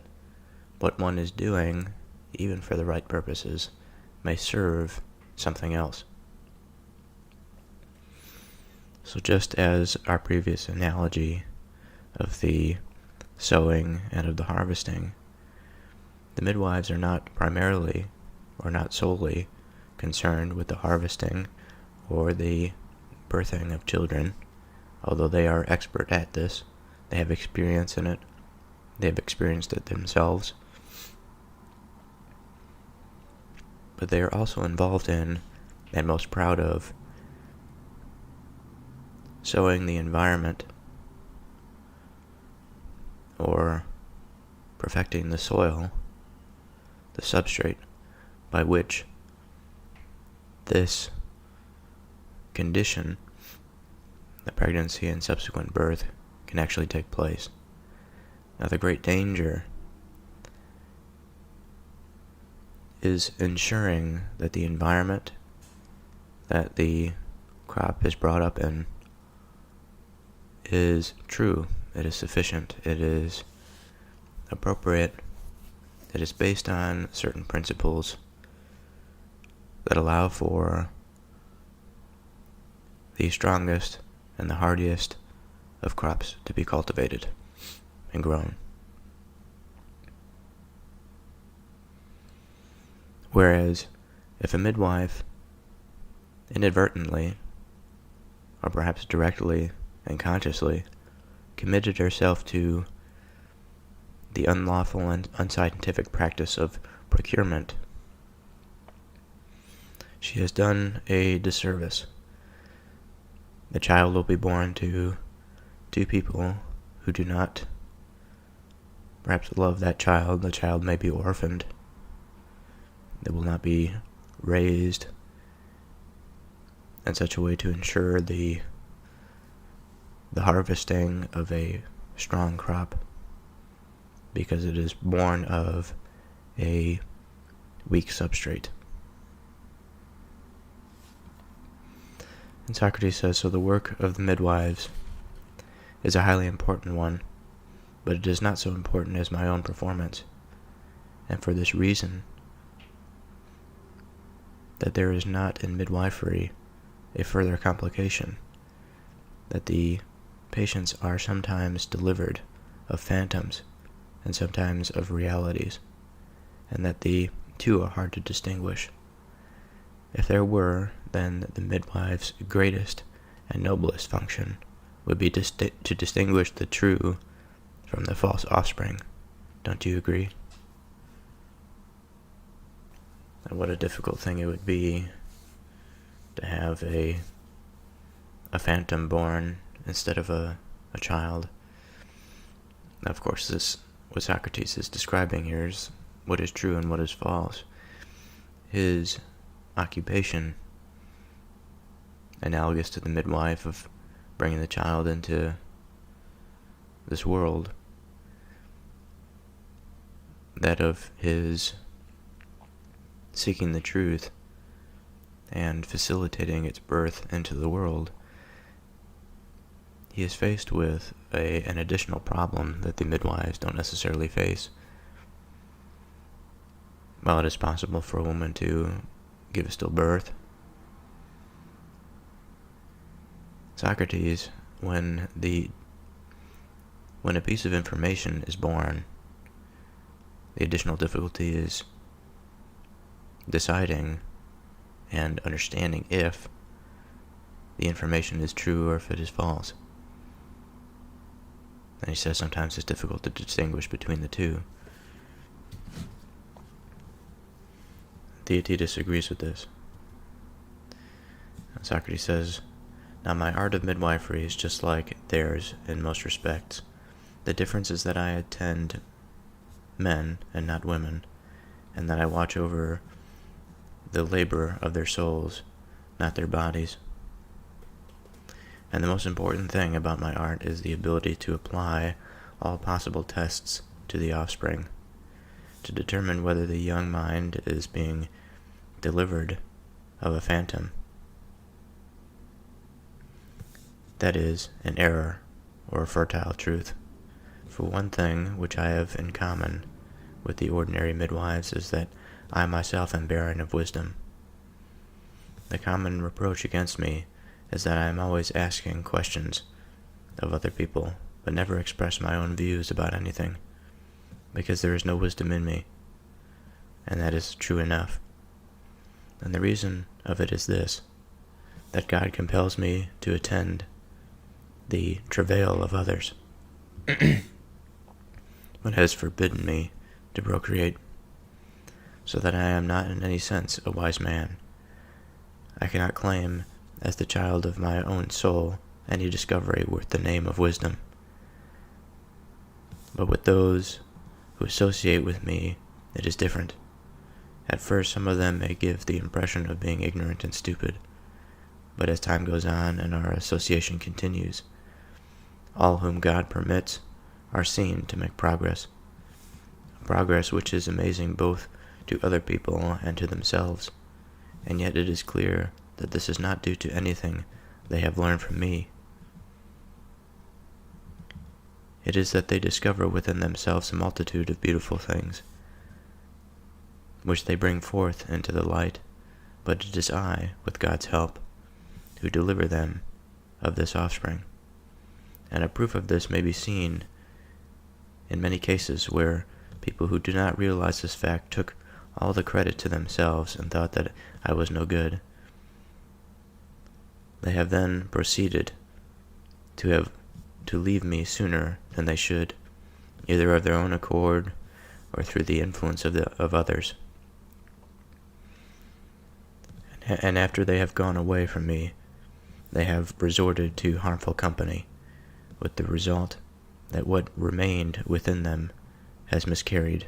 what one is doing, even for the right purposes, may serve something else. So just as our previous analogy of the sowing and of the harvesting, the midwives are not primarily or not solely concerned with the harvesting or the birthing of children, although they are expert at this. They have experience in it. They have experienced it themselves. But they are also involved in, and most proud of, sowing the environment or perfecting the soil, the substrate, by which this condition, the pregnancy and subsequent birth, can actually take place. Now, the great danger is ensuring that the environment that the crop is brought up in is true, it is sufficient, it is appropriate, it is based on certain principles that allow for the strongest and the hardiest of crops to be cultivated and grown. Whereas, if a midwife inadvertently, or perhaps directly and consciously, committed herself to the unlawful and unscientific practice of procurement, she has done a disservice. The child will be born to two people who do not perhaps love that child. The child may be orphaned. It will not be raised in such a way to ensure the harvesting of a strong crop, because it is born of a weak substrate. And Socrates says, so the work of the midwives is a highly important one, but it is not so important as my own performance. And for this reason, that there is not in midwifery a further complication, that the patients are sometimes delivered of phantoms and sometimes of realities, and that the two are hard to distinguish. If there were, then the midwife's greatest and noblest function would be to distinguish the true from the false offspring. Don't you agree? And what a difficult thing it would be to have a phantom born instead of a child. Now, of course, this what Socrates is describing here is what is true and what is false. His occupation, analogous to the midwife of bringing the child into this world, that of his seeking the truth and facilitating its birth into the world, he is faced with an additional problem that the midwives don't necessarily face. While it is possible for a woman to give a stillbirth, Socrates, when a piece of information is born, the additional difficulty is deciding and understanding if the information is true or if it is false. And he says sometimes it's difficult to distinguish between the two. Theaetetus agrees with this. And Socrates says, now my art of midwifery is just like theirs in most respects. The difference is that I attend men and not women, and that I watch over the labor of their souls, not their bodies. And the most important thing about my art is the ability to apply all possible tests to the offspring, to determine whether the young mind is being delivered of a phantom, that is, an error or a fertile truth. For one thing which I have in common with the ordinary midwives is that I myself am barren of wisdom. The common reproach against me is that I am always asking questions of other people, but never express my own views about anything, because there is no wisdom in me, and that is true enough. And the reason of it is this, that God compels me to attend the travail of others, but has forbidden me to procreate, so that I am not in any sense a wise man. I cannot claim, as the child of my own soul, any discovery worth the name of wisdom. But with those who associate with me, it is different. At first, some of them may give the impression of being ignorant and stupid, but as time goes on and our association continues, all whom God permits are seen to make progress. Progress which is amazing both to other people and to themselves, and yet it is clear that this is not due to anything they have learned from me. It is that they discover within themselves a multitude of beautiful things, which they bring forth into the light, but it is I, with God's help, who deliver them of this offspring. And a proof of this may be seen in many cases where people who do not realize this fact took all the credit to themselves and thought that I was no good. They have then proceeded to leave me sooner than they should, either of their own accord or through the influence of others. And after they have gone away from me, they have resorted to harmful company, with the result that what remained within them has miscarried,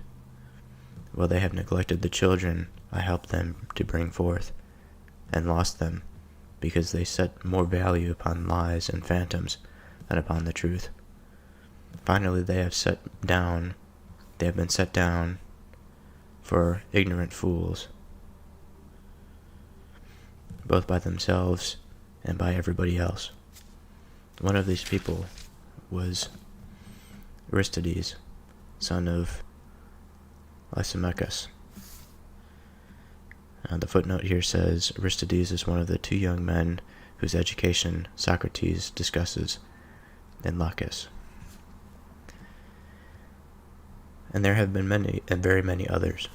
while they have neglected the children I helped them to bring forth, and lost them, because they set more value upon lies and phantoms than upon the truth. Finally, they have been set down for ignorant fools, both by themselves and by everybody else. One of these people was Aristides, son of Lysimachus. The footnote here says Aristides is one of the two young men whose education Socrates discusses in Laches. And there have been many, and very many others.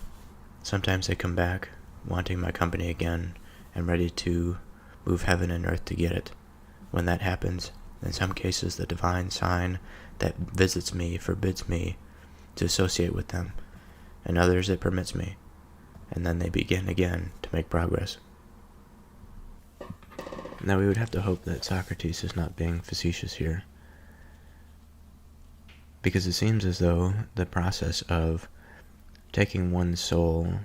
Sometimes they come back, wanting my company again, and ready to move heaven and earth to get it. When that happens, in some cases the divine sign that visits me forbids me to associate with them, and others it permits me, and then they begin again to make progress. Now we would have to hope that Socrates is not being facetious here, because it seems as though the process of taking one's soul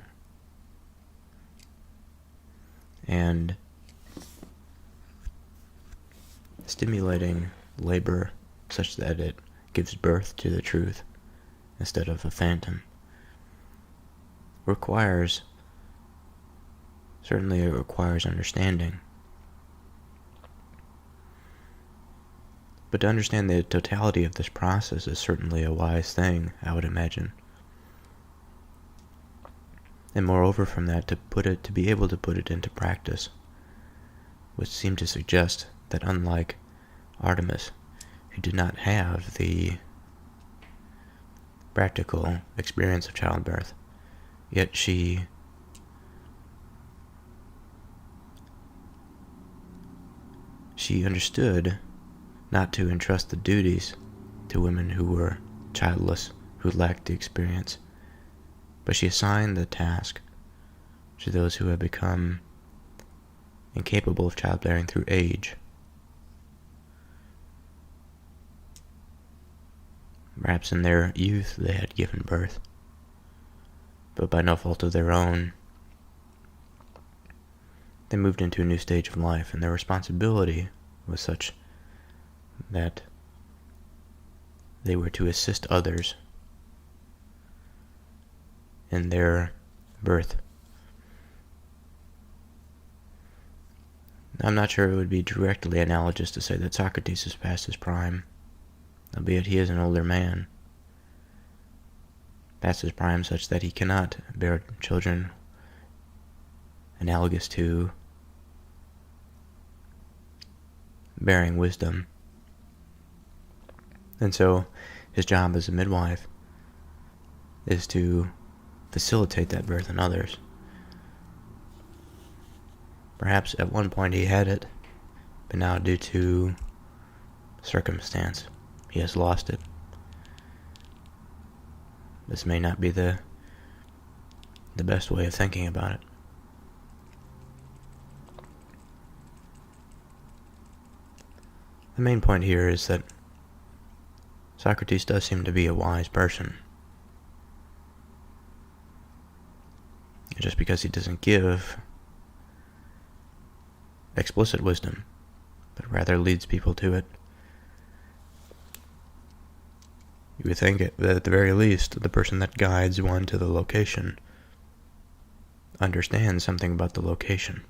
and stimulating labor such that it gives birth to the truth instead of a phantom certainly it requires understanding. But to understand the totality of this process is certainly a wise thing, I would imagine. And moreover from that, to be able to put it into practice, which seemed to suggest that unlike Artemis, who did not have the practical experience of childbirth, yet she understood not to entrust the duties to women who were childless, who lacked the experience, but she assigned the task to those who had become incapable of childbearing through age. Perhaps in their youth they had given birth, but by no fault of their own, they moved into a new stage of life, and their responsibility was such that they were to assist others in their birth. I'm not sure it would be directly analogous to say that Socrates is past his prime, albeit he is an older man, past his prime such that he cannot bear children analogous to bearing wisdom. And so his job as a midwife is to facilitate that birth in others. Perhaps at one point he had it, but now due to circumstance, he has lost it. This may not be the best way of thinking about it. The main point here is that Socrates does seem to be a wise person. Just because he doesn't give explicit wisdom, but rather leads people to it. You would think that at the very least, the person that guides one to the location understands something about the location.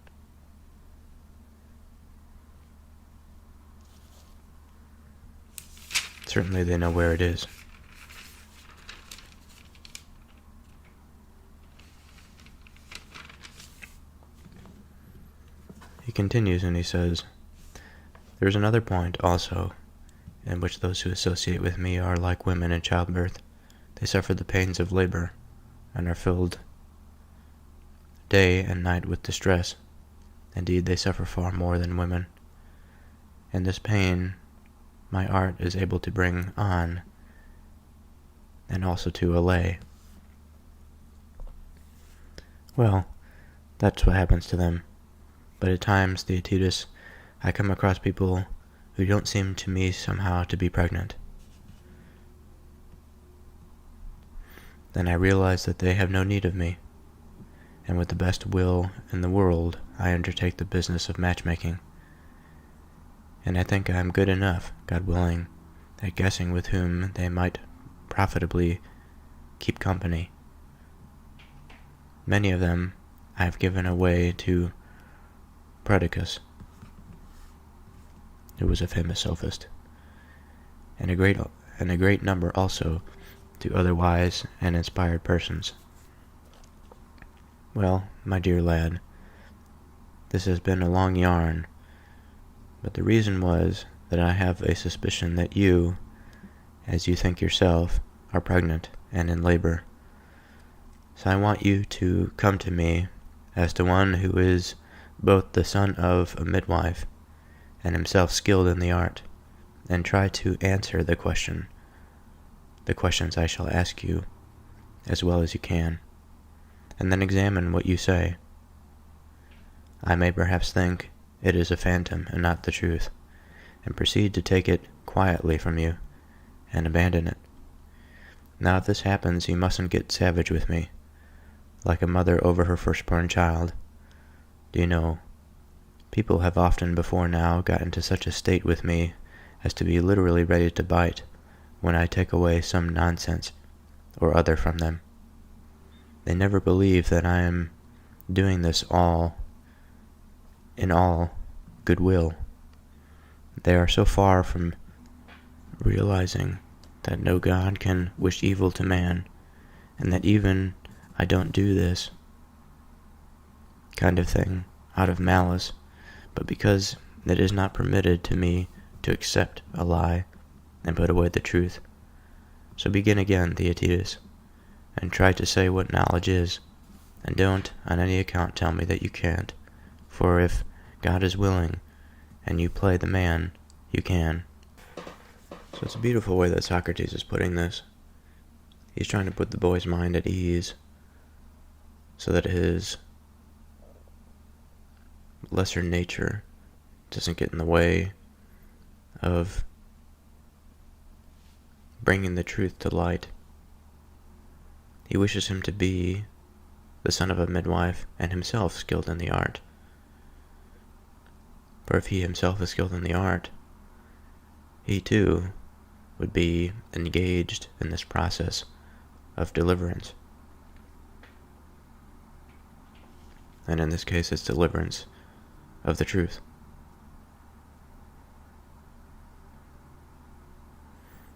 Certainly they know where it is. He continues and he says, "There is another point also, in which those who associate with me are like women in childbirth. They suffer the pains of labor, and are filled day and night with distress. Indeed, they suffer far more than women. And this pain my art is able to bring on, and also to allay." Well, that's what happens to them. But at times, Theaetetus, I come across people who don't seem to me somehow to be pregnant. Then I realize that they have no need of me, and with the best will in the world, I undertake the business of matchmaking. And I think I am good enough, God willing, at guessing with whom they might profitably keep company. Many of them I have given away to Theaetetus, who was a famous sophist, and a great number also to other wise and inspired persons. Well, my dear lad, this has been a long yarn, but the reason was that I have a suspicion that you, as you think yourself, are pregnant and in labor. So I want you to come to me as to one who is both the son of a midwife and himself skilled in the art, and try to answer the questions I shall ask you, as well as you can, and then examine what you say. I may perhaps think it is a phantom and not the truth, and proceed to take it quietly from you, and abandon it. Now if this happens, you mustn't get savage with me, like a mother over her firstborn child. Do you know, people have often before now got into such a state with me as to be literally ready to bite when I take away some nonsense or other from them. They never believe that I am doing this in all goodwill. They are so far from realizing that no God can wish evil to man, and that even I don't do this kind of thing out of malice, but because it is not permitted to me to accept a lie and put away the truth. So begin again, Theaetetus, and try to say what knowledge is, and don't on any account tell me that you can't, for if God is willing, and you play the man, you can. So it's a beautiful way that Socrates is putting this. He's trying to put the boy's mind at ease, so that his lesser nature doesn't get in the way of bringing the truth to light. He wishes him to be the son of a midwife and himself skilled in the art. For if he himself is skilled in the art, he too would be engaged in this process of deliverance. And in this case, it's deliverance of the truth.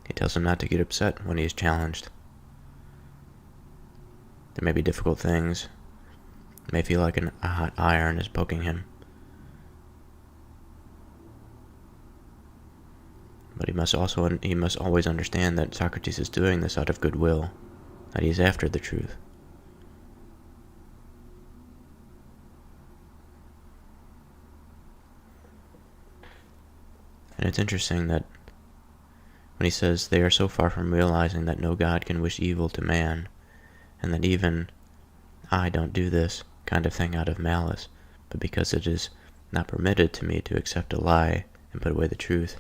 He tells him not to get upset when he is challenged. There may be difficult things. It may feel like a hot iron is poking him. But he must always understand that Socrates is doing this out of goodwill, that he is after the truth. And it's interesting that when he says they are so far from realizing that no God can wish evil to man, and that even I don't do this kind of thing out of malice, but because it is not permitted to me to accept a lie and put away the truth.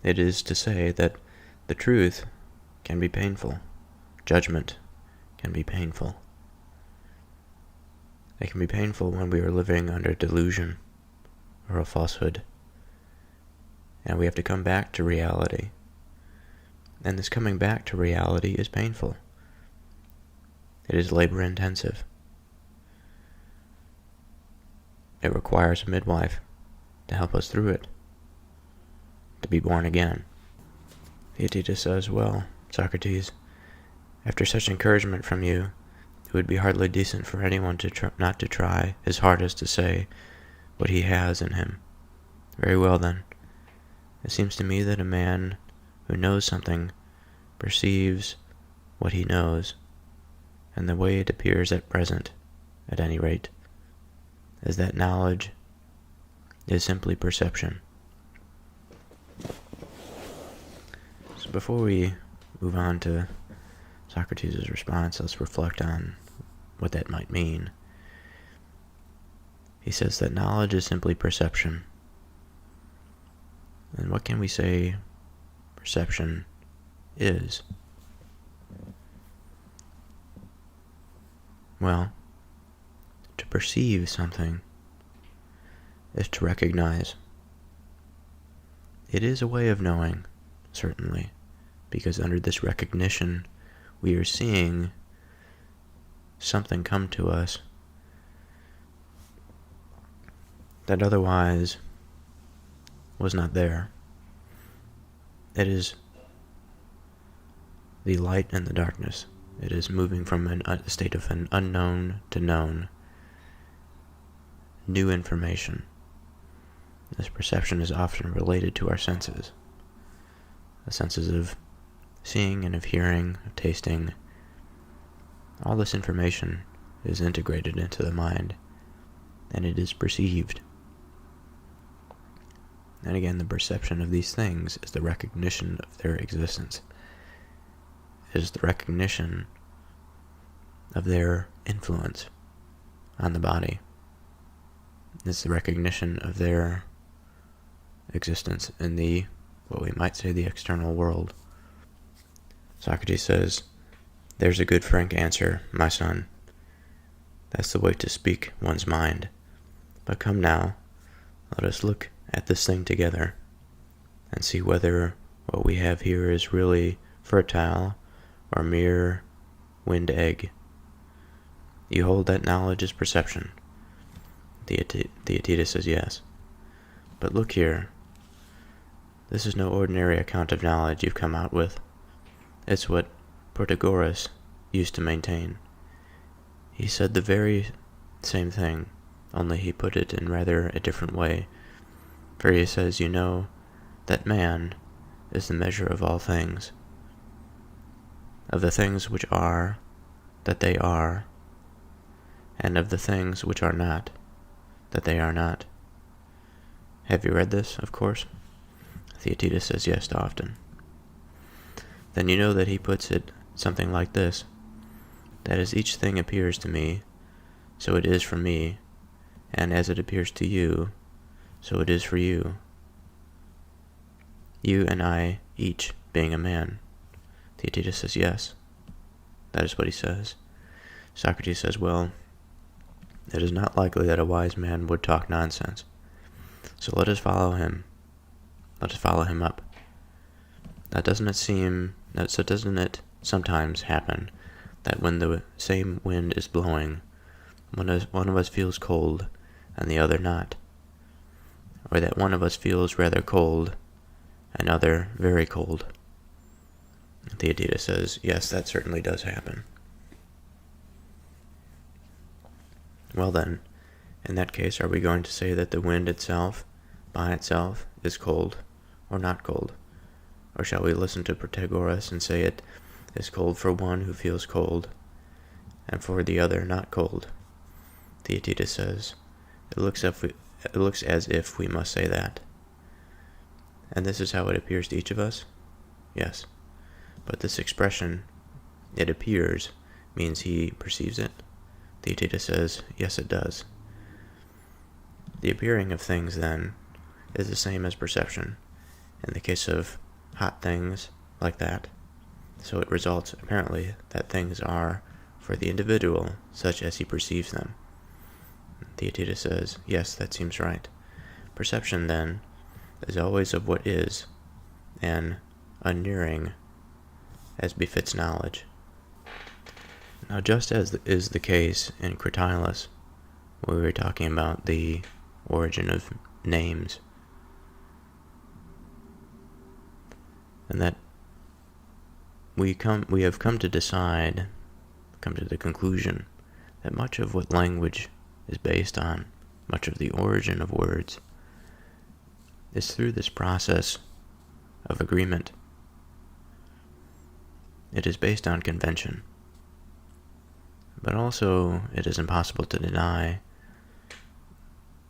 It is to say that the truth can be painful. Judgment can be painful. It can be painful when we are living under delusion or a falsehood, and we have to come back to reality. And this coming back to reality is painful. It is labor-intensive. It requires a midwife to help us through it, to be born again. Theaetetus says, well, Socrates, after such encouragement from you, it would be hardly decent for anyone not to try his hardest to say what he has in him. Very well, then. It seems to me that a man who knows something perceives what he knows, and the way it appears at present, at any rate, is that knowledge is simply perception. So before we move on to Socrates' response, let's reflect on what that might mean. He says that knowledge is simply perception. And what can we say perception is? Well, to perceive something is to recognize. It is a way of knowing, certainly, because under this recognition we are seeing something come to us that otherwise was not there. It is the light and the darkness. It is moving from a state of an unknown to known. New information. This perception is often related to our senses. The senses of seeing and of hearing, of tasting. All this information is integrated into the mind, and it is perceived. And again, the perception of these things is the recognition of their existence. It is the recognition of their influence on the body. It's the recognition of their existence in the, what we might say, the external world. Socrates says, "There's a good frank answer, my son. That's the way to speak one's mind. But come now, let us look at this thing together, and see whether what we have here is really fertile or mere wind egg. You hold that knowledge is perception." Theaetetus says yes. "But look here. This is no ordinary account of knowledge you've come out with. It's what Protagoras used to maintain. He said the very same thing, only he put it in rather a different way. For he says, you know, that man is the measure of all things, of the things which are, that they are, and of the things which are not, that they are not. Have you read this, of course?" Theaetetus says yes often. "Then you know that he puts it something like this, that as each thing appears to me, so it is for me, and as it appears to you, so it is for you. You and I, each being a man." Theaetetus says yes. That is what he says. Socrates says, well, it is not likely that a wise man would talk nonsense. So let us follow him. Let us follow him up. Doesn't it sometimes happen that when the same wind is blowing, one of us feels cold and the other not? Or that one of us feels rather cold, another very cold? Theaetetus says, yes, that certainly does happen. Well then, in that case, are we going to say that the wind itself by itself is cold or not cold? Or shall we listen to Protagoras and say it is cold for one who feels cold, and for the other not cold? Theaetetus says, it looks as if we must say that. And this is how it appears to each of us? Yes. But this expression, it appears, means he perceives it? Theaetetus says, yes, it does. The appearing of things, then, is the same as perception, in the case of hot things like that. So it results, apparently, that things are, for the individual, such as he perceives them. Theaetetus says, yes, that seems right. Perception, then, is always of what is, and unnearing, as befits knowledge. Now, just as is the case in Cratylus, where we were talking about the origin of names, and that we have come to the conclusion that much of what language is based on, much of the origin of words, is through this process of agreement. It is based on convention. But also, it is impossible to deny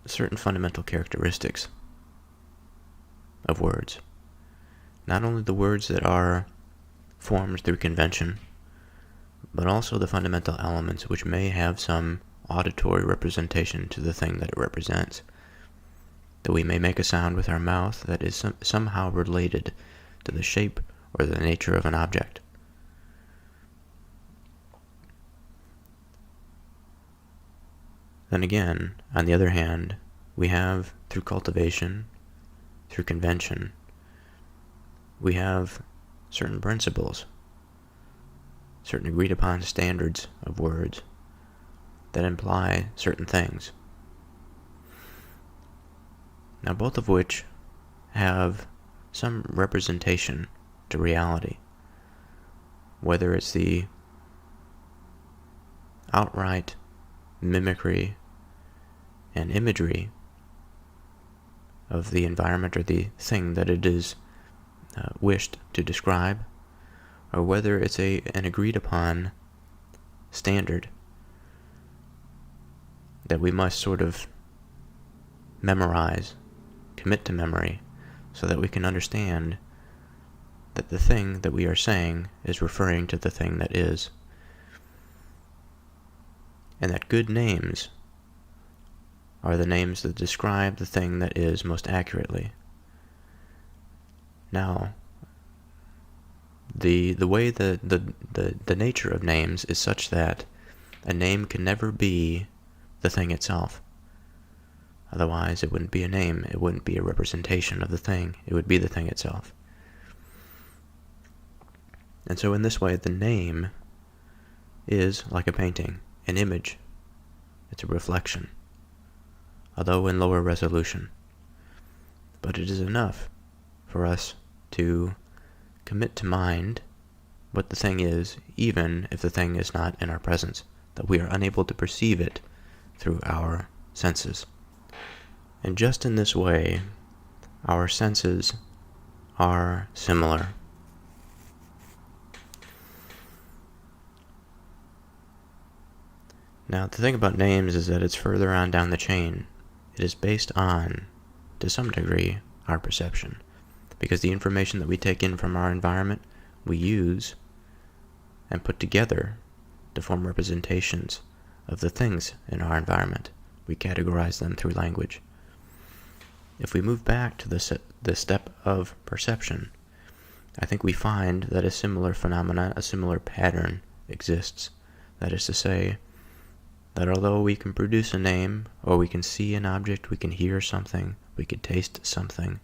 certain fundamental characteristics of words. Not only the words that are formed through convention, but also the fundamental elements which may have some auditory representation to the thing that it represents. That we may make a sound with our mouth that is somehow related to the shape or the nature of an object. Then again, on the other hand, we have, through cultivation, through convention, we have certain principles, certain agreed upon standards of words that imply certain things. Now, both of which have some representation to reality, whether it's the outright mimicry and imagery of the environment or the thing that it is wished to describe, or whether it's an agreed upon standard that we must sort of memorize, commit to memory, so that we can understand that the thing that we are saying is referring to the thing that is. And that good names are the names that describe the thing that is most accurately. Now, the way the nature of names is such that a name can never be the thing itself. Otherwise, it wouldn't be a name. It wouldn't be a representation of the thing. It would be the thing itself. And so in this way, the name is like a painting, an image. It's a reflection, although in lower resolution. But it is enough for us to commit to mind what the thing is, even if the thing is not in our presence, that we are unable to perceive it through our senses. And just in this way, our senses are similar. Now, the thing about names is that it's further on down the chain. It is based on, to some degree, our perception. Because the information that we take in from our environment, we use and put together to form representations of the things in our environment. We categorize them through language. If we move back to the step of perception, I think we find that a similar phenomenon, a similar pattern exists. That is to say, that although we can produce a name, or we can see an object, we can hear something, we can taste something,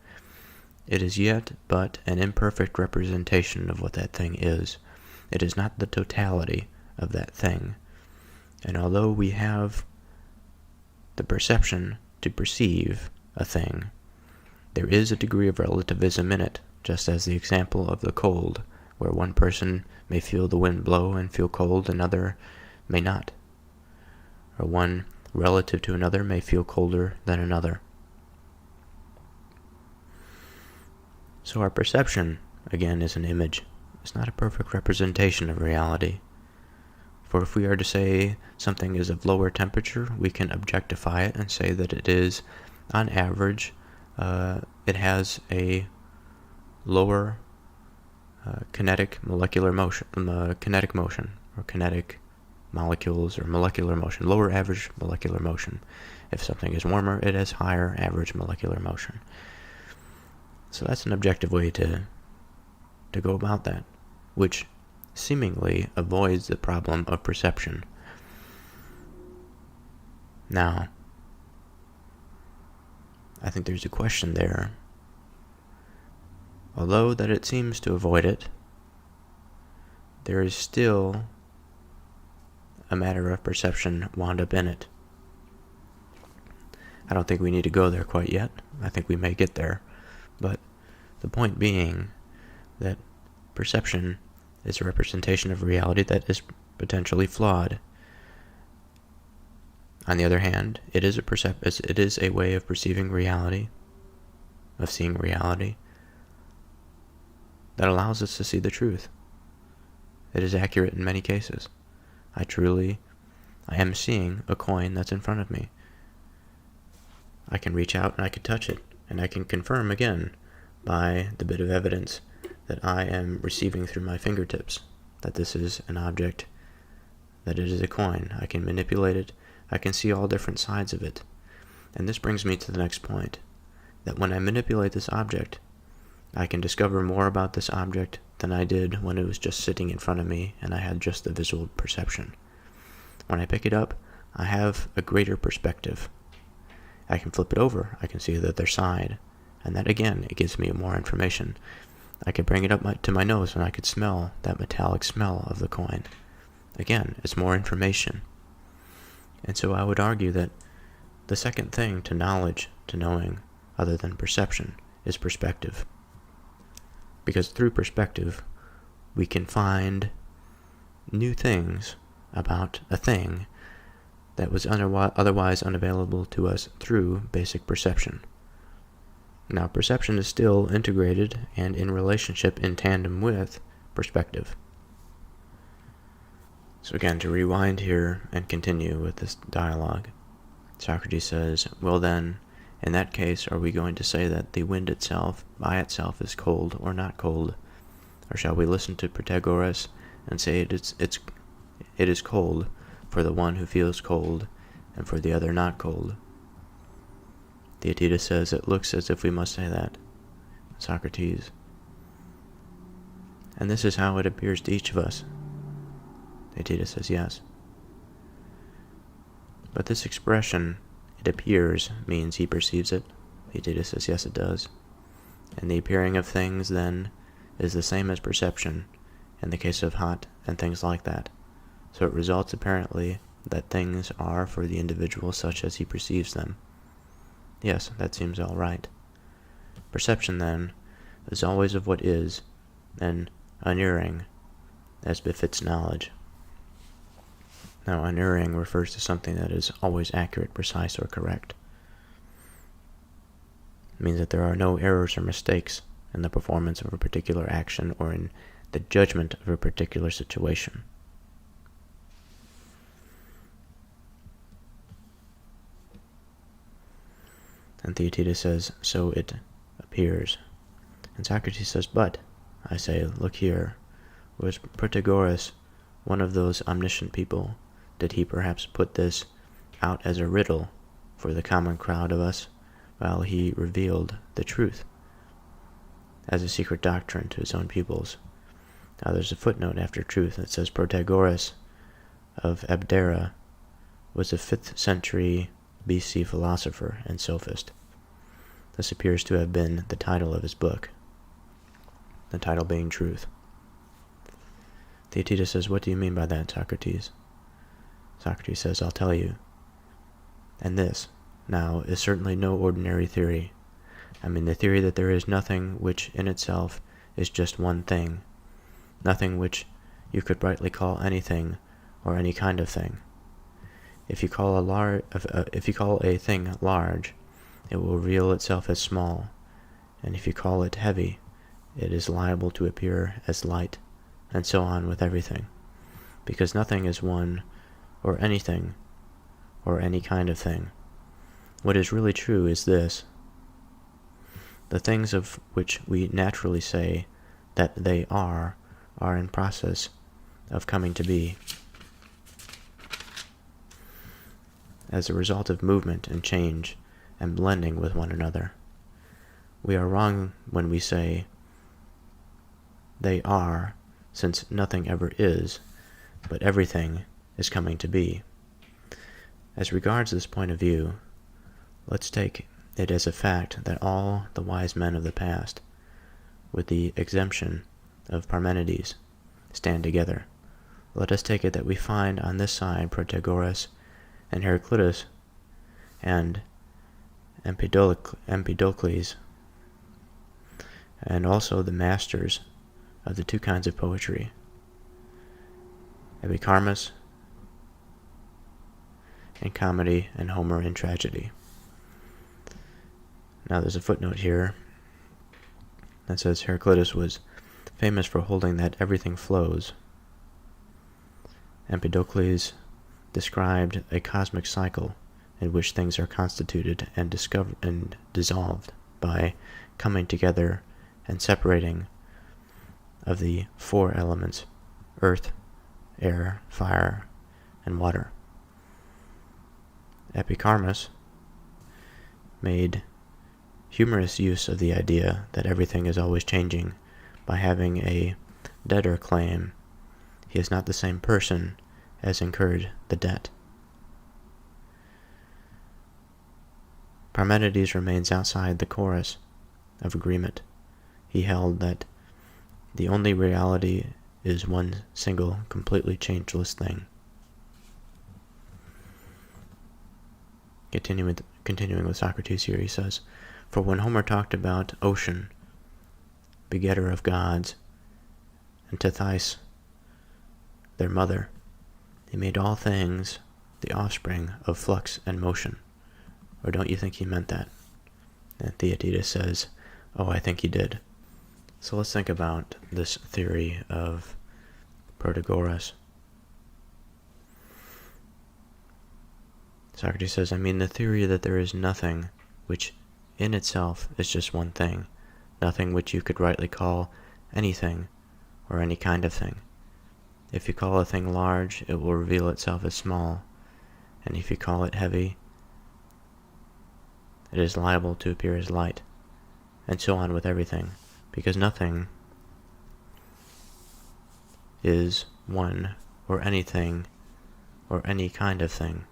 it is yet but an imperfect representation of what that thing is. It is not the totality of that thing. And although we have the perception to perceive a thing, there is a degree of relativism in it, just as the example of the cold, where one person may feel the wind blow and feel cold, another may not. Or one relative to another may feel colder than another. So our perception, again, is an image. It's not a perfect representation of reality. For if we are to say something is of lower temperature, we can objectify it and say that it is, on average, it has a lower kinetic motion, or kinetic molecules, or molecular motion, lower average molecular motion. If something is warmer, it has higher average molecular motion. So that's an objective way to go about that, which seemingly avoids the problem of perception. Now, I think there's a question there. Although that it seems to avoid it, there is still a matter of perception wound up in it. I don't think we need to go there quite yet. I think we may get there. But the point being that perception is a representation of reality that is potentially flawed. On the other hand, it is a way of perceiving reality, of seeing reality, that allows us to see the truth. It is accurate in many cases. I am seeing a coin that's in front of me. I can reach out and I can touch it, and I can confirm again by the bit of evidence that I am receiving through my fingertips that this is an object, that it is a coin. I can manipulate it. I can see all different sides of it. And this brings me to the next point, that when I manipulate this object, I can discover more about this object than I did when it was just sitting in front of me and I had just the visual perception. When I pick it up, I have a greater perspective. I can flip it over. I can see the other side. And that, again, it gives me more information. I could bring it up to my nose and I could smell that metallic smell of the coin. Again, it's more information. And so I would argue that the second thing to knowledge, to knowing, other than perception, is perspective. Because through perspective, we can find new things about a thing that was otherwise unavailable to us through basic perception. Now, perception is still integrated and in relationship in tandem with perspective. So again, to rewind here and continue with this dialogue, Socrates says, well then, in that case, are we going to say that the wind itself, by itself, is cold or not cold? Or shall we listen to Protagoras and say it is cold for the one who feels cold, and for the other not cold? Theaetetus says it looks as if we must say that. Socrates. And this is how it appears to each of us. Theaetetus says yes. But this expression, it appears, means he perceives it. Theaetetus says yes, it does. And the appearing of things, then, is the same as perception in the case of hot and things like that. So it results apparently that things are for the individual such as he perceives them. Yes, that seems all right. Perception, then, is always of what is, and unerring, as befits knowledge. Now, unerring refers to something that is always accurate, precise, or correct. It means that there are no errors or mistakes in the performance of a particular action or in the judgment of a particular situation. And Theaetetus says, so it appears. And Socrates says, but, I say, look here, was Protagoras one of those omniscient people? Did he perhaps put this out as a riddle for the common crowd of us, while he revealed the truth as a secret doctrine to his own pupils? Now there's a footnote after truth that says Protagoras of Abdera was a 5th century BC philosopher and sophist. This appears to have been the title of his book, the title being Truth. Theaetetus says, what do you mean by that, Socrates? Socrates says, I'll tell you. And this, now, is certainly no ordinary theory. I mean the theory that there is nothing which in itself is just one thing, nothing which you could rightly call anything or any kind of thing. If you call a thing large, it will reveal itself as small, and if you call it heavy, it is liable to appear as light, and so on with everything, because nothing is one or anything or any kind of thing. What is really true is this: the things of which we naturally say that they are in process of coming to be, as a result of movement and change and blending with one another. We are wrong when we say they are, since nothing ever is, but everything is coming to be. As regards this point of view, let's take it as a fact that all the wise men of the past, with the exemption of Parmenides, stand together. Let us take it that we find on this side Protagoras and Heraclitus and Empedocles, and also the masters of the two kinds of poetry, Epicharmus in comedy and Homer in tragedy. Now there's a footnote here that says Heraclitus was famous for holding that everything flows. Empedocles described a cosmic cycle in which things are constituted and dissolved by coming together and separating of the four elements: earth, air, fire, and water. Epicharmus made humorous use of the idea that everything is always changing by having a debtor claim he is not the same person as incurred the debt. Parmenides remains outside the chorus of agreement. He held that the only reality is one single, completely changeless thing. Continuing with Socrates here, he says, "For when Homer talked about ocean, begetter of gods, and Theaetetus, their mother, he made all things the offspring of flux and motion." Or don't you think he meant that? And Theaetetus says, "Oh, I think he did." So let's think about this theory of Protagoras. Socrates says, the theory that there is nothing which in itself is just one thing, nothing which you could rightly call anything or any kind of thing. If you call a thing large, it will reveal itself as small, and if you call it heavy, it is liable to appear as light, and so on with everything, because nothing is one or anything or any kind of thing.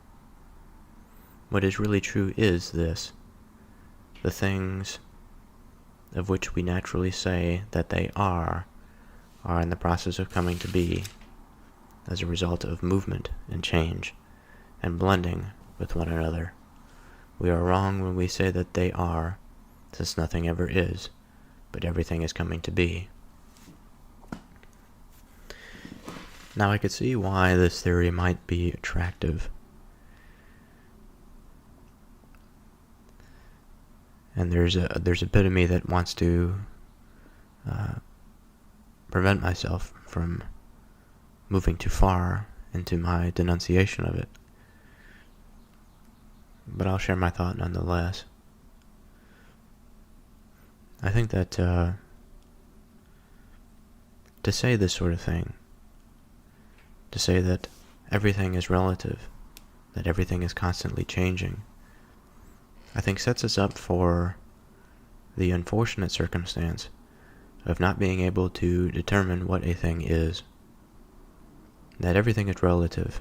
What is really true is this: the things of which we naturally say that they are in the process of coming to be as a result of movement and change and blending with one another. We are wrong when we say that they are, since nothing ever is, but everything is coming to be. Now I could see why this theory might be attractive. And there's a bit of me that wants to prevent myself from moving too far into my denunciation of it. But I'll share my thought nonetheless. I think that to say this sort of thing, to say that everything is relative, that everything is constantly changing, I think sets us up for the unfortunate circumstance of not being able to determine what a thing is. That everything is relative.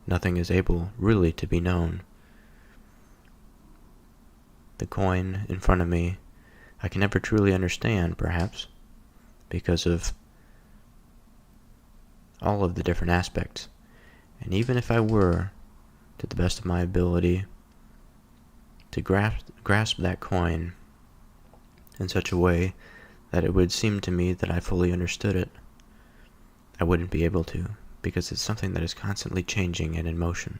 Nothing is able really to be known. The coin in front of me, I can never truly understand, perhaps, because of all of the different aspects. And even if I were, to the best of my ability, to grasp that coin in such a way that it would seem to me that I fully understood it, I wouldn't be able to, because it's something that is constantly changing and in motion.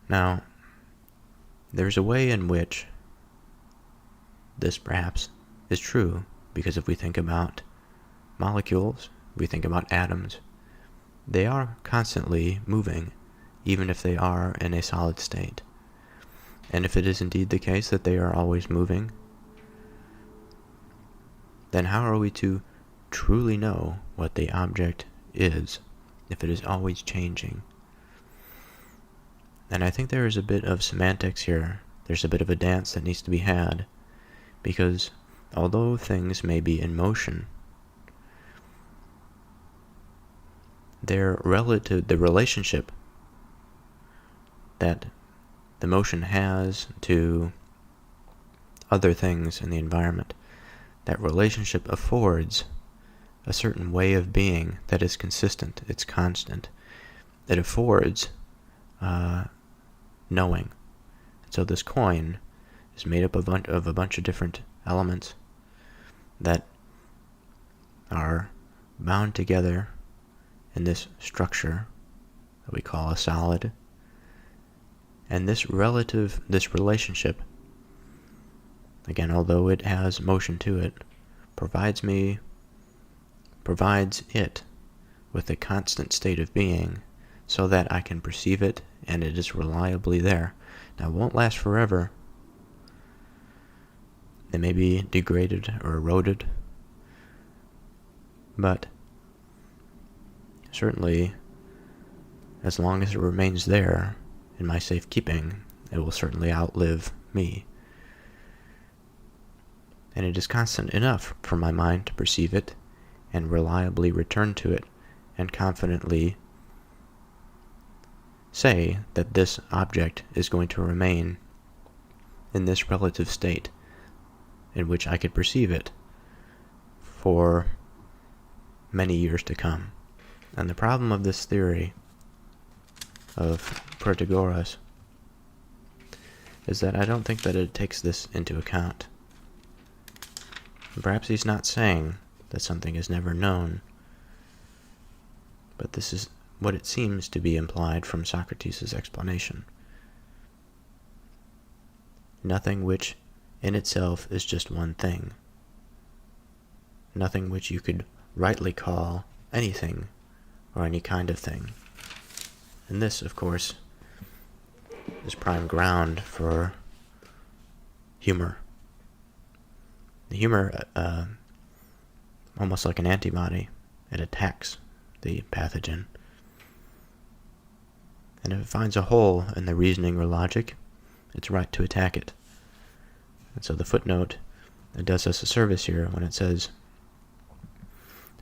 Now, there's a way in which this perhaps is true, because if we think about molecules, we think about atoms, they are constantly moving, even if they are in a solid state. And if it is indeed the case that they are always moving, then how are we to truly know what the object is if it is always changing? And I think there is a bit of semantics here. There's a bit of a dance that needs to be had, because although things may be in motion, the relationship that the motion has to other things in the environment, that relationship affords a certain way of being that is consistent, it's constant. It affords knowing. So this coin is made up of a bunch of different elements that are bound together in this structure that we call a solid. And this relationship, again, although it has motion to it, provides it with a constant state of being so that I can perceive it and it is reliably there. Now, it won't last forever. It may be degraded or eroded, but certainly, as long as it remains there in my safekeeping, it will certainly outlive me. And it is constant enough for my mind to perceive it and reliably return to it and confidently say that this object is going to remain in this relative state in which I could perceive it for many years to come. And the problem of this theory of Protagoras is that I don't think that it takes this into account. Perhaps he's not saying that something is never known, but this is what it seems to be implied from Socrates' explanation. Nothing which in itself is just one thing. Nothing which you could rightly call anything or any kind of thing. And this, of course, is prime ground for humor. The humor, almost like an antibody, it attacks the pathogen. And if it finds a hole in the reasoning or logic, it's right to attack it. And so the footnote, it does us a service here when it says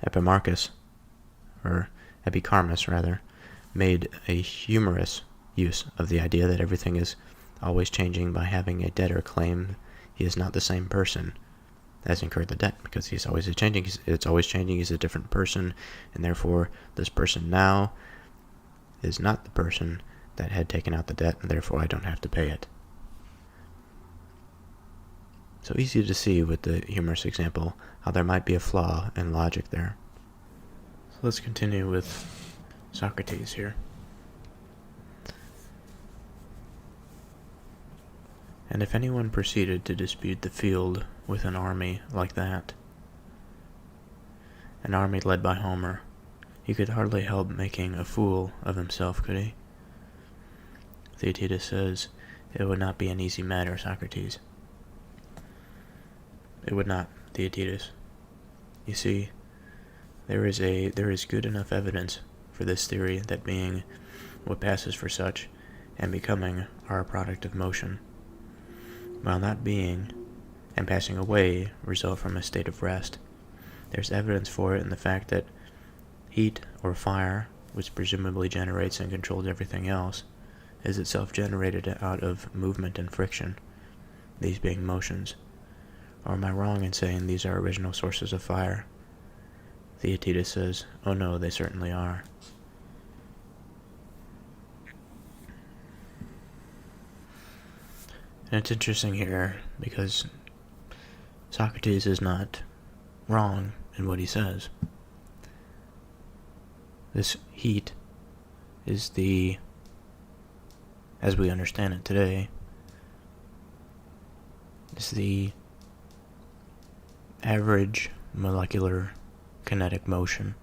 Epicharmus, made a humorous use of the idea that everything is always changing by having a debtor claim he is not the same person as incurred the debt, because he's always changing. It's always changing. He's a different person, and therefore this person now is not the person that had taken out the debt, and therefore I don't have to pay it. So easy to see with the humorous example how there might be a flaw in logic there. So let's continue with Socrates here. And if anyone proceeded to dispute the field with an army like that, an army led by Homer, he could hardly help making a fool of himself, could he? Theaetetus says, "It would not be an easy matter, Socrates." It would not, Theaetetus. You see, there is good enough evidence for this theory that being, what passes for such, and becoming are a product of motion, while not being and passing away result from a state of rest. There's evidence for it in the fact that heat or fire, which presumably generates and controls everything else, is itself generated out of movement and friction, these being motions. Or am I wrong in saying these are original sources of fire? Theaetetus says, oh no, they certainly are. And it's interesting here because Socrates is not wrong in what he says. This heat is as we understand it today, is the average molecular kinetic motion.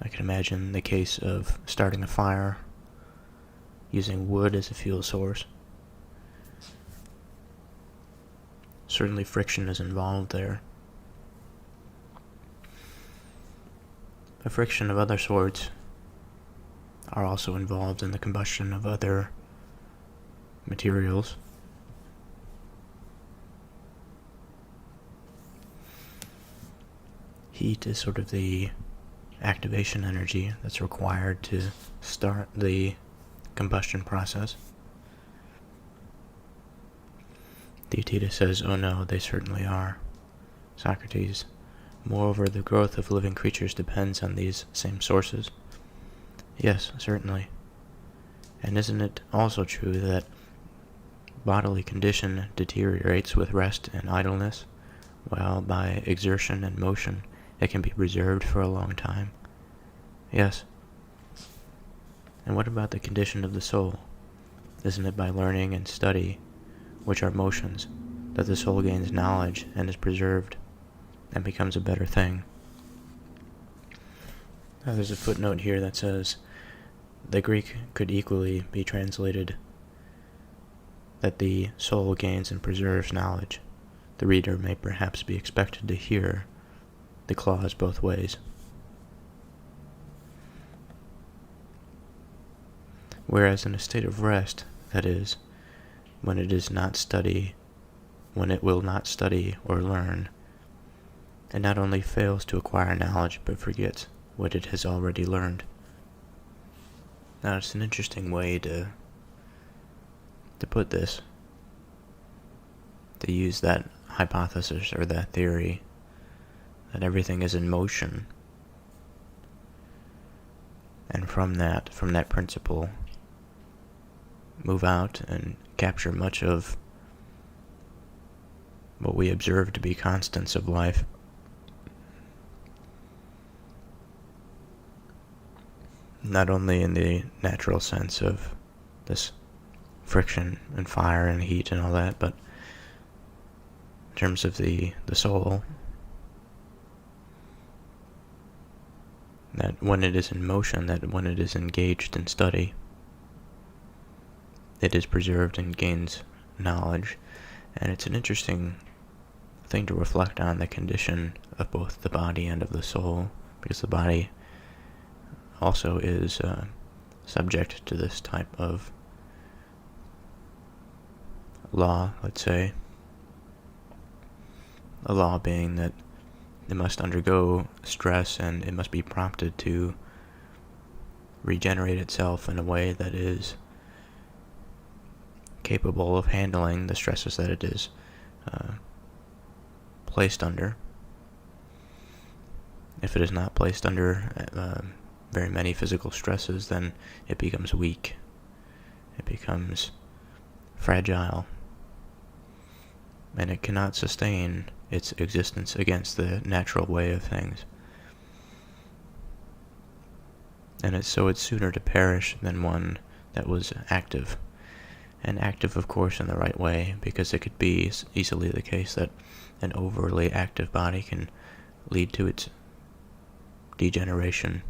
I can imagine the case of starting a fire using wood as a fuel source. Certainly friction is involved there. The friction of other sorts are also involved in the combustion of other materials. Heat is sort of the activation energy that's required to start the combustion process. Theaetetus says, "Oh no, they certainly are." Socrates, "Moreover, the growth of living creatures depends on these same sources." Yes, certainly. And isn't it also true that bodily condition deteriorates with rest and idleness, while by exertion and motion it can be preserved for a long time? Yes. And what about the condition of the soul? Isn't it by learning and study, which are motions, that the soul gains knowledge and is preserved and becomes a better thing? Now there's a footnote here that says, the Greek could equally be translated that the soul gains and preserves knowledge. The reader may perhaps be expected to hear the clause both ways. Whereas in a state of rest, that is, when it will not study or learn, it not only fails to acquire knowledge but forgets what it has already learned. Now it's an interesting way to put this, to use that hypothesis or that theory that everything is in motion, and from that principle move out and capture much of what we observe to be constants of life. Not only in the natural sense of this friction and fire and heat and all that, but in terms of the soul, that when it is in motion, that when it is engaged in study, it is preserved and gains knowledge. And it's an interesting thing to reflect on, the condition of both the body and of the soul, because the body also is subject to this type of law, let's say. A law being that it must undergo stress and it must be prompted to regenerate itself in a way that is capable of handling the stresses that it is placed under. If it is not placed under very many physical stresses, then it becomes weak. It becomes fragile. And it cannot sustain its existence against the natural way of things. And it's sooner to perish than one that was active. And active, of course, in the right way, because it could be easily the case that an overly active body can lead to its degeneration.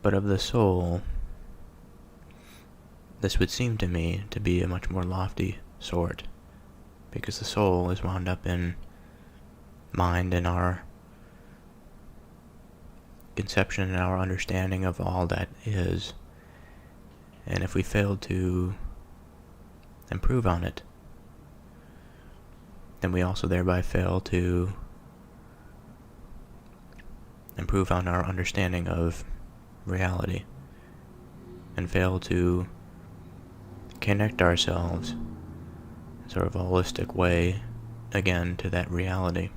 But of the soul, this would seem to me to be a much more lofty sort, because the soul is wound up in mind and our conception and our understanding of all that is. And if we fail to improve on it, then we also thereby fail to improve on our understanding of reality, and fail to connect ourselves in sort of a holistic way again to that reality.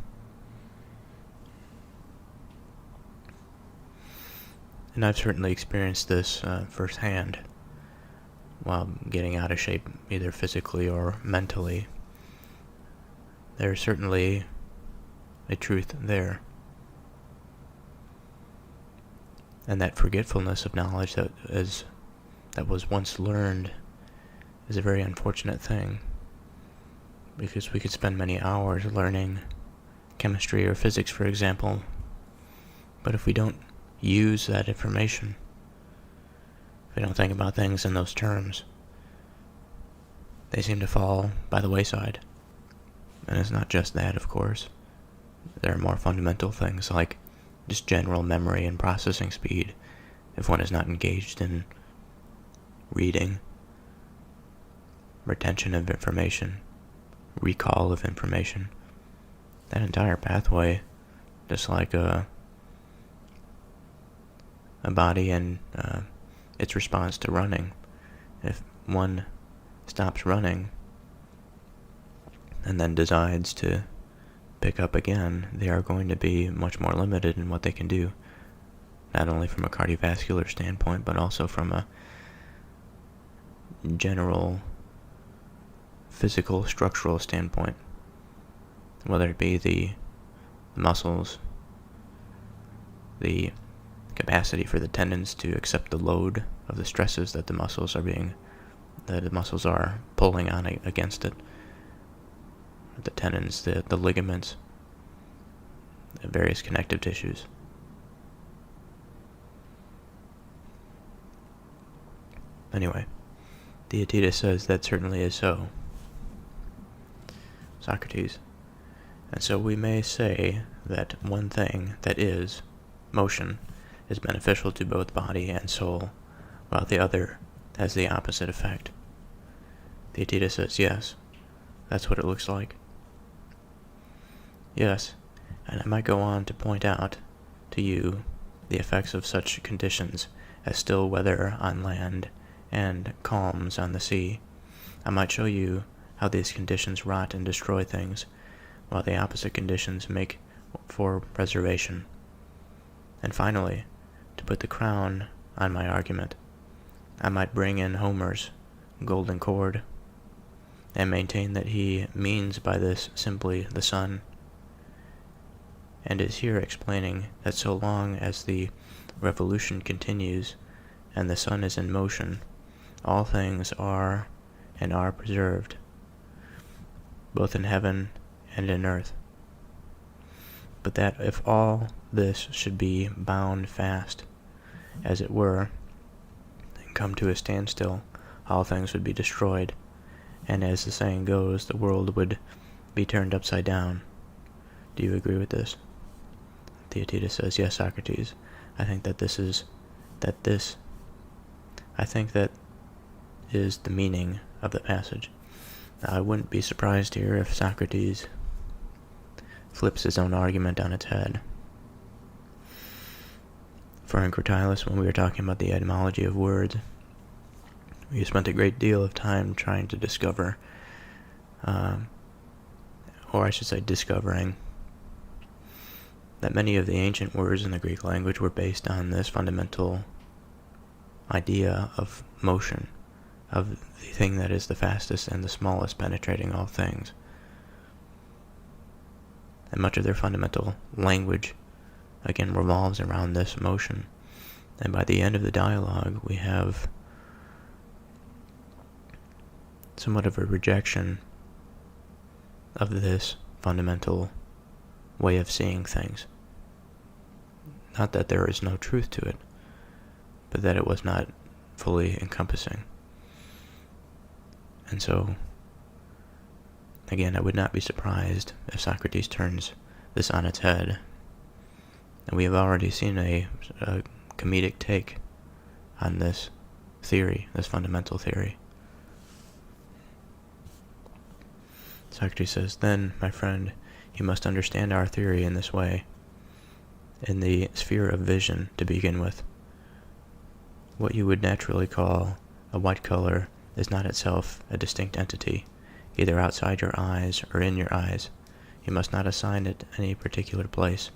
And I've certainly experienced this firsthand while getting out of shape, either physically or mentally. There's certainly a truth there. And that forgetfulness of knowledge that is that was once learned is a very unfortunate thing, because we could spend many hours learning chemistry or physics, for example, but if we don't use that information, if we don't think about things in those terms, they seem to fall by the wayside. And it's not just that, of course. There are more fundamental things like just general memory and processing speed. If one is not engaged in reading, retention of information, recall of information, that entire pathway, just like a body and its response to running. If one stops running and then decides to pick up again, they are going to be much more limited in what they can do, not only from a cardiovascular standpoint, but also from a general physical structural standpoint, whether it be the muscles, the capacity for the tendons to accept the load of the stresses that the muscles are pulling on against it, the tendons, the ligaments, the various connective tissues. Anyway, Theaetetus says that certainly is so. Socrates. And so we may say that one thing that is motion is beneficial to both body and soul, while the other has the opposite effect. Theaetetus says, yes, that's what it looks like. Yes, and I might go on to point out to you the effects of such conditions as still weather on land and calms on the sea. I might show you how these conditions rot and destroy things, while the opposite conditions make for preservation. And finally, to put the crown on my argument, I might bring in Homer's golden cord, and maintain that he means by this simply the sun, and is here explaining that so long as the revolution continues and the sun is in motion, all things are and are preserved, both in heaven and in earth. But that if all this should be bound fast, as it were, and come to a standstill, all things would be destroyed, and as the saying goes, the world would be turned upside down. Do you agree with this? Theaetetus says, yes, Socrates. I think that is the meaning of the passage. Now, I wouldn't be surprised here if Socrates flips his own argument on its head. For in Revitalized, when we were talking about the etymology of words, we spent a great deal of time trying to discover, discovering, that many of the ancient words in the Greek language were based on this fundamental idea of motion, of the thing that is the fastest and the smallest penetrating all things. And much of their fundamental language, again, revolves around this motion. And by the end of the dialogue, we have somewhat of a rejection of this fundamental way of seeing things. Not that there is no truth to it, but that it was not fully encompassing. And so, again, I would not be surprised if Socrates turns this on its head. And we have already seen a comedic take on this theory, this fundamental theory. Socrates says, then, my friend, you must understand our theory in this way. In the sphere of vision, to begin with, what you would naturally call a white color is not itself a distinct entity, either outside your eyes or in your eyes. You must not assign it any particular place,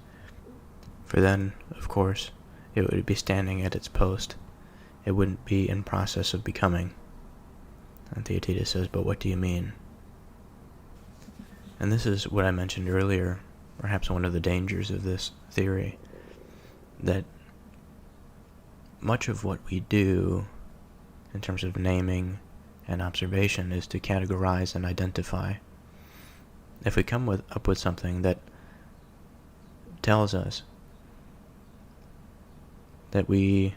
for then, of course, it would be standing at its post. It wouldn't be in process of becoming. And Theaetetus says, but what do you mean? And this is what I mentioned earlier, perhaps one of the dangers of this theory, that much of what we do in terms of naming and observation, is to categorize and identify. If we come up with something that tells us that we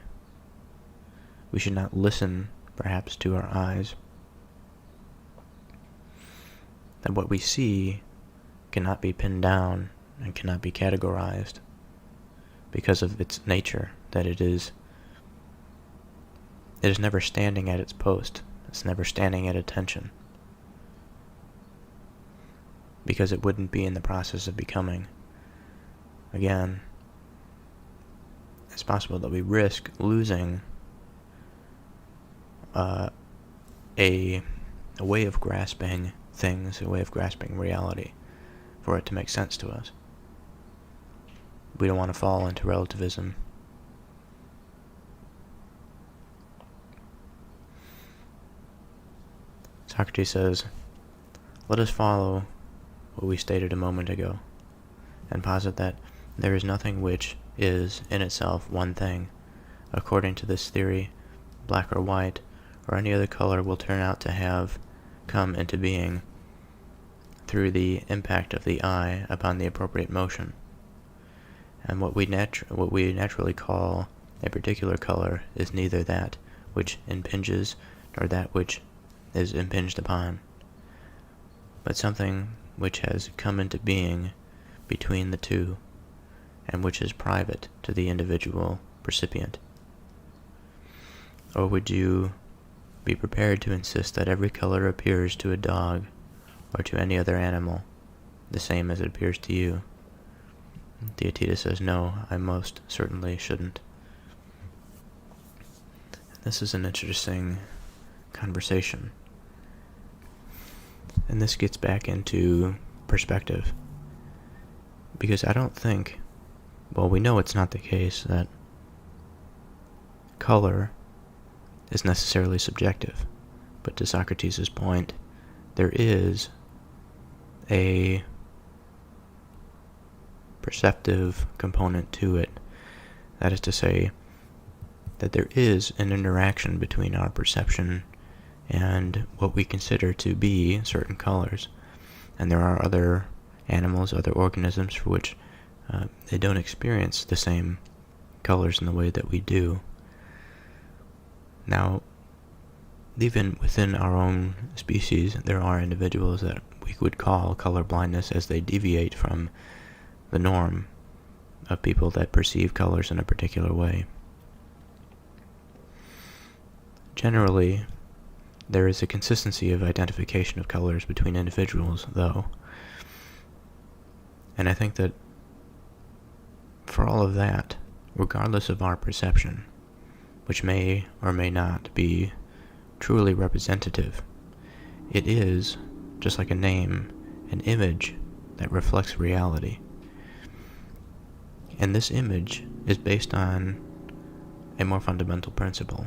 should not listen, perhaps, to our eyes, that what we see cannot be pinned down and cannot be categorized because of its nature, that it is never standing at its post, it's never standing at attention, because it wouldn't be in the process of becoming. Again, it's possible that we risk losing a way of grasping things, a way of grasping reality, for it to make sense to us. We don't want to fall into relativism. Socrates says, "Let us follow what we stated a moment ago, and posit that there is nothing which is in itself one thing. According to this theory, black or white, or any other color will turn out to have come into being through the impact of the eye upon the appropriate motion. And what we naturally call a particular color is neither that which impinges nor that which is impinged upon, but something which has come into being between the two, and which is private to the individual percipient. Or would you be prepared to insist that every color appears to a dog or to any other animal the same as it appears to you?" Theaetetus says, "No, I most certainly shouldn't." This is an interesting conversation. And this gets back into perspective. Because I don't think, well, we know it's not the case that color is necessarily subjective. But to Socrates' point, there is a perceptive component to it. That is to say, that there is an interaction between our perception and what we consider to be certain colors. And there are other animals, other organisms for which they don't experience the same colors in the way that we do. Now, even within our own species, there are individuals that we would call color blindness, as they deviate from the norm of people that perceive colors in a particular way. Generally, there is a consistency of identification of colors between individuals, though. And I think that for all of that, regardless of our perception, which may or may not be truly representative, it is, just like a name, an image that reflects reality. And this image is based on a more fundamental principle,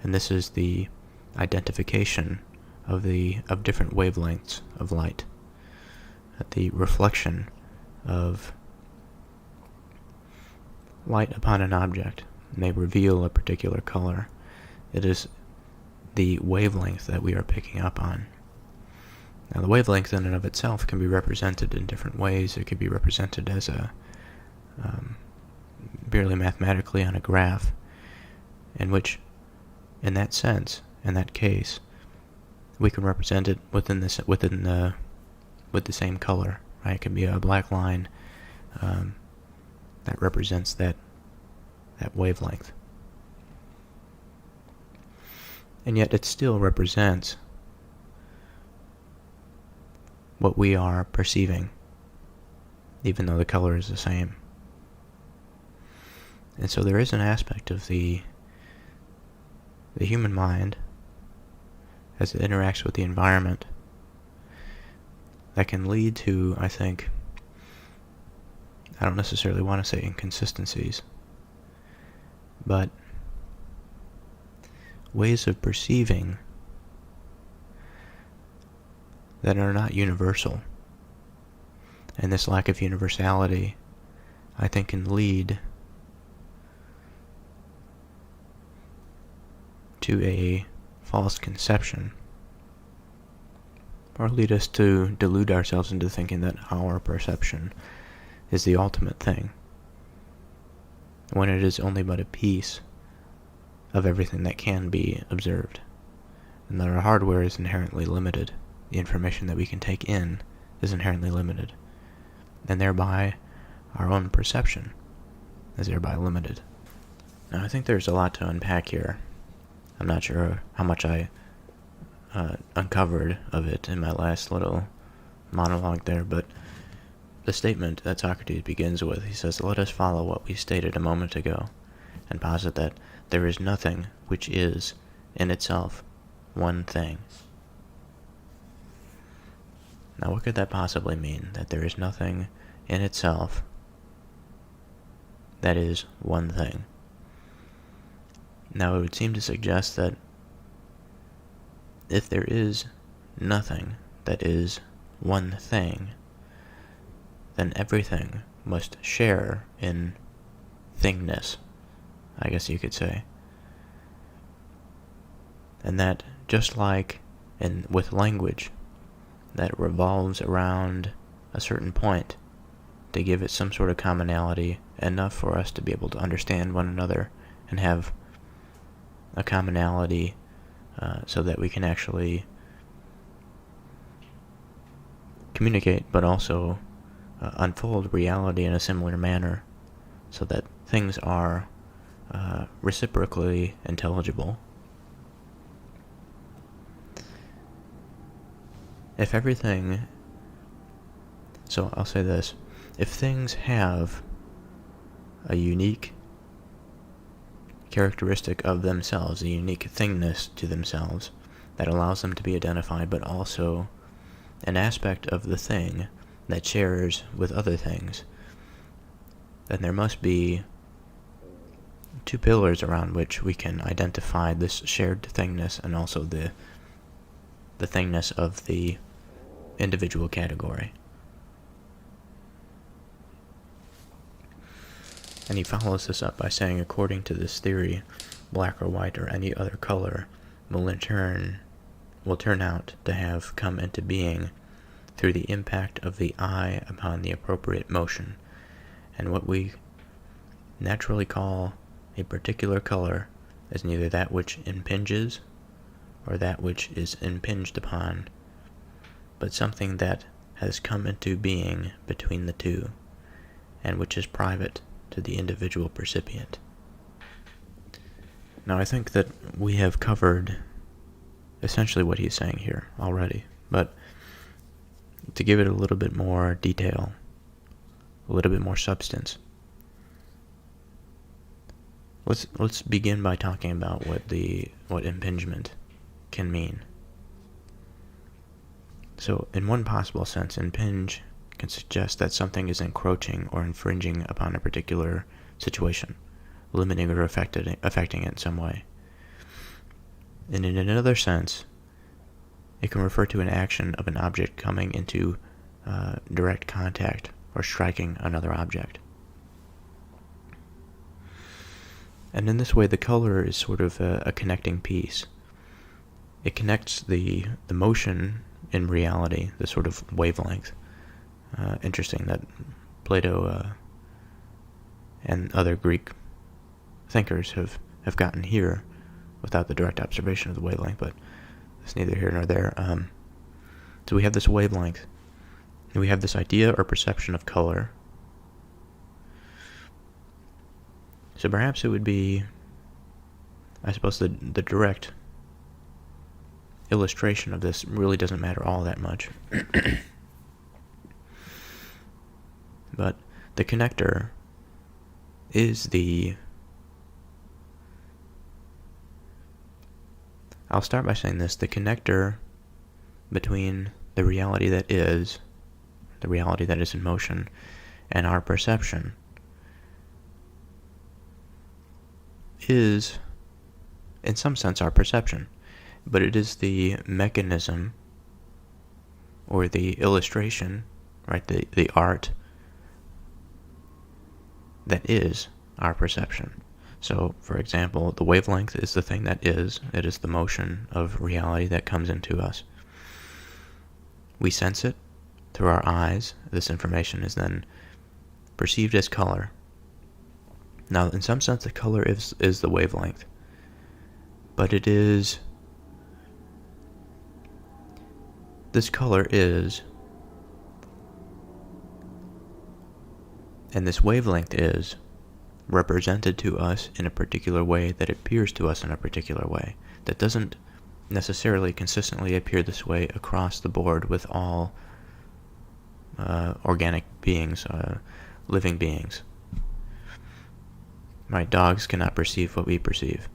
and this is the identification of different wavelengths of light. The reflection of light upon an object may reveal a particular color. It is the wavelength that we are picking up on. Now, the wavelength in and of itself can be represented in different ways. It could be represented as purely mathematically on a graph, in which, in that sense, in that case, we can represent it with the same color. Right? It can be a black line that represents that wavelength. And yet it still represents what we are perceiving, even though the color is the same. And so there is an aspect of the human mind, as it interacts with the environment, that can lead to, I think, I don't necessarily want to say inconsistencies, but ways of perceiving that are not universal. And this lack of universality, I think, can lead to a false conception, or lead us to delude ourselves into thinking that our perception is the ultimate thing, when it is only but a piece of everything that can be observed, and that our hardware is inherently limited. The information that we can take in is inherently limited, and thereby our own perception is thereby limited. Now, I think there's a lot to unpack here. I'm not sure how much I uncovered of it in my last little monologue there, but the statement that Socrates begins with, he says, "Let us follow what we stated a moment ago, and posit that there is nothing which is, in itself, one thing." Now, what could that possibly mean? That there is nothing in itself that is one thing? Now, it would seem to suggest that if there is nothing that is one thing, then everything must share in thingness, I guess you could say. And that, just like with language, that revolves around a certain point to give it some sort of commonality, enough for us to be able to understand one another and have a commonality so that we can actually communicate, but also unfold reality in a similar manner, so that things are reciprocally intelligible. If everything, so I'll say this, if things have a unique characteristic of themselves, a unique thingness to themselves that allows them to be identified, but also an aspect of the thing that shares with other things, then there must be two pillars around which we can identify this shared thingness and also the thingness of the individual category. And he follows this up by saying, according to this theory, black or white or any other color will turn out to have come into being through the impact of the eye upon the appropriate motion, and what we naturally call a particular color is neither that which impinges or that which is impinged upon, but something that has come into being between the two, and which is private to the individual percipient. Now, I think that we have covered essentially what he's saying here already, but to give it a little bit more detail, a little bit more substance, let's begin by talking about what impingement can mean. So, in one possible sense, impinge can suggest that something is encroaching or infringing upon a particular situation, limiting or affecting it in some way. And in another sense, it can refer to an action of an object coming into direct contact or striking another object. And in this way, the color is sort of a connecting piece. It connects the motion in reality, the sort of wavelength. Interesting that Plato and other Greek thinkers have gotten here without the direct observation of the wavelength, but it's neither here nor there. So we have this wavelength, and we have this idea or perception of color. So perhaps it would be, I suppose, the direct illustration of this really doesn't matter all that much. But the connector is I'll start by saying this, the connector between the reality that is in motion, and our perception is, in some sense, our perception, but it is the mechanism or the illustration, right, the art that is our perception. So, for example, the wavelength is the thing that is. It is the motion of reality that comes into us. We sense it through our eyes. This information is then perceived as color. Now, in some sense, the color is the wavelength. But it is... This color is... And this wavelength is represented to us in a particular way that appears to us in a particular way. That doesn't necessarily consistently appear this way across the board with all organic beings, living beings. Right, dogs cannot perceive what we perceive.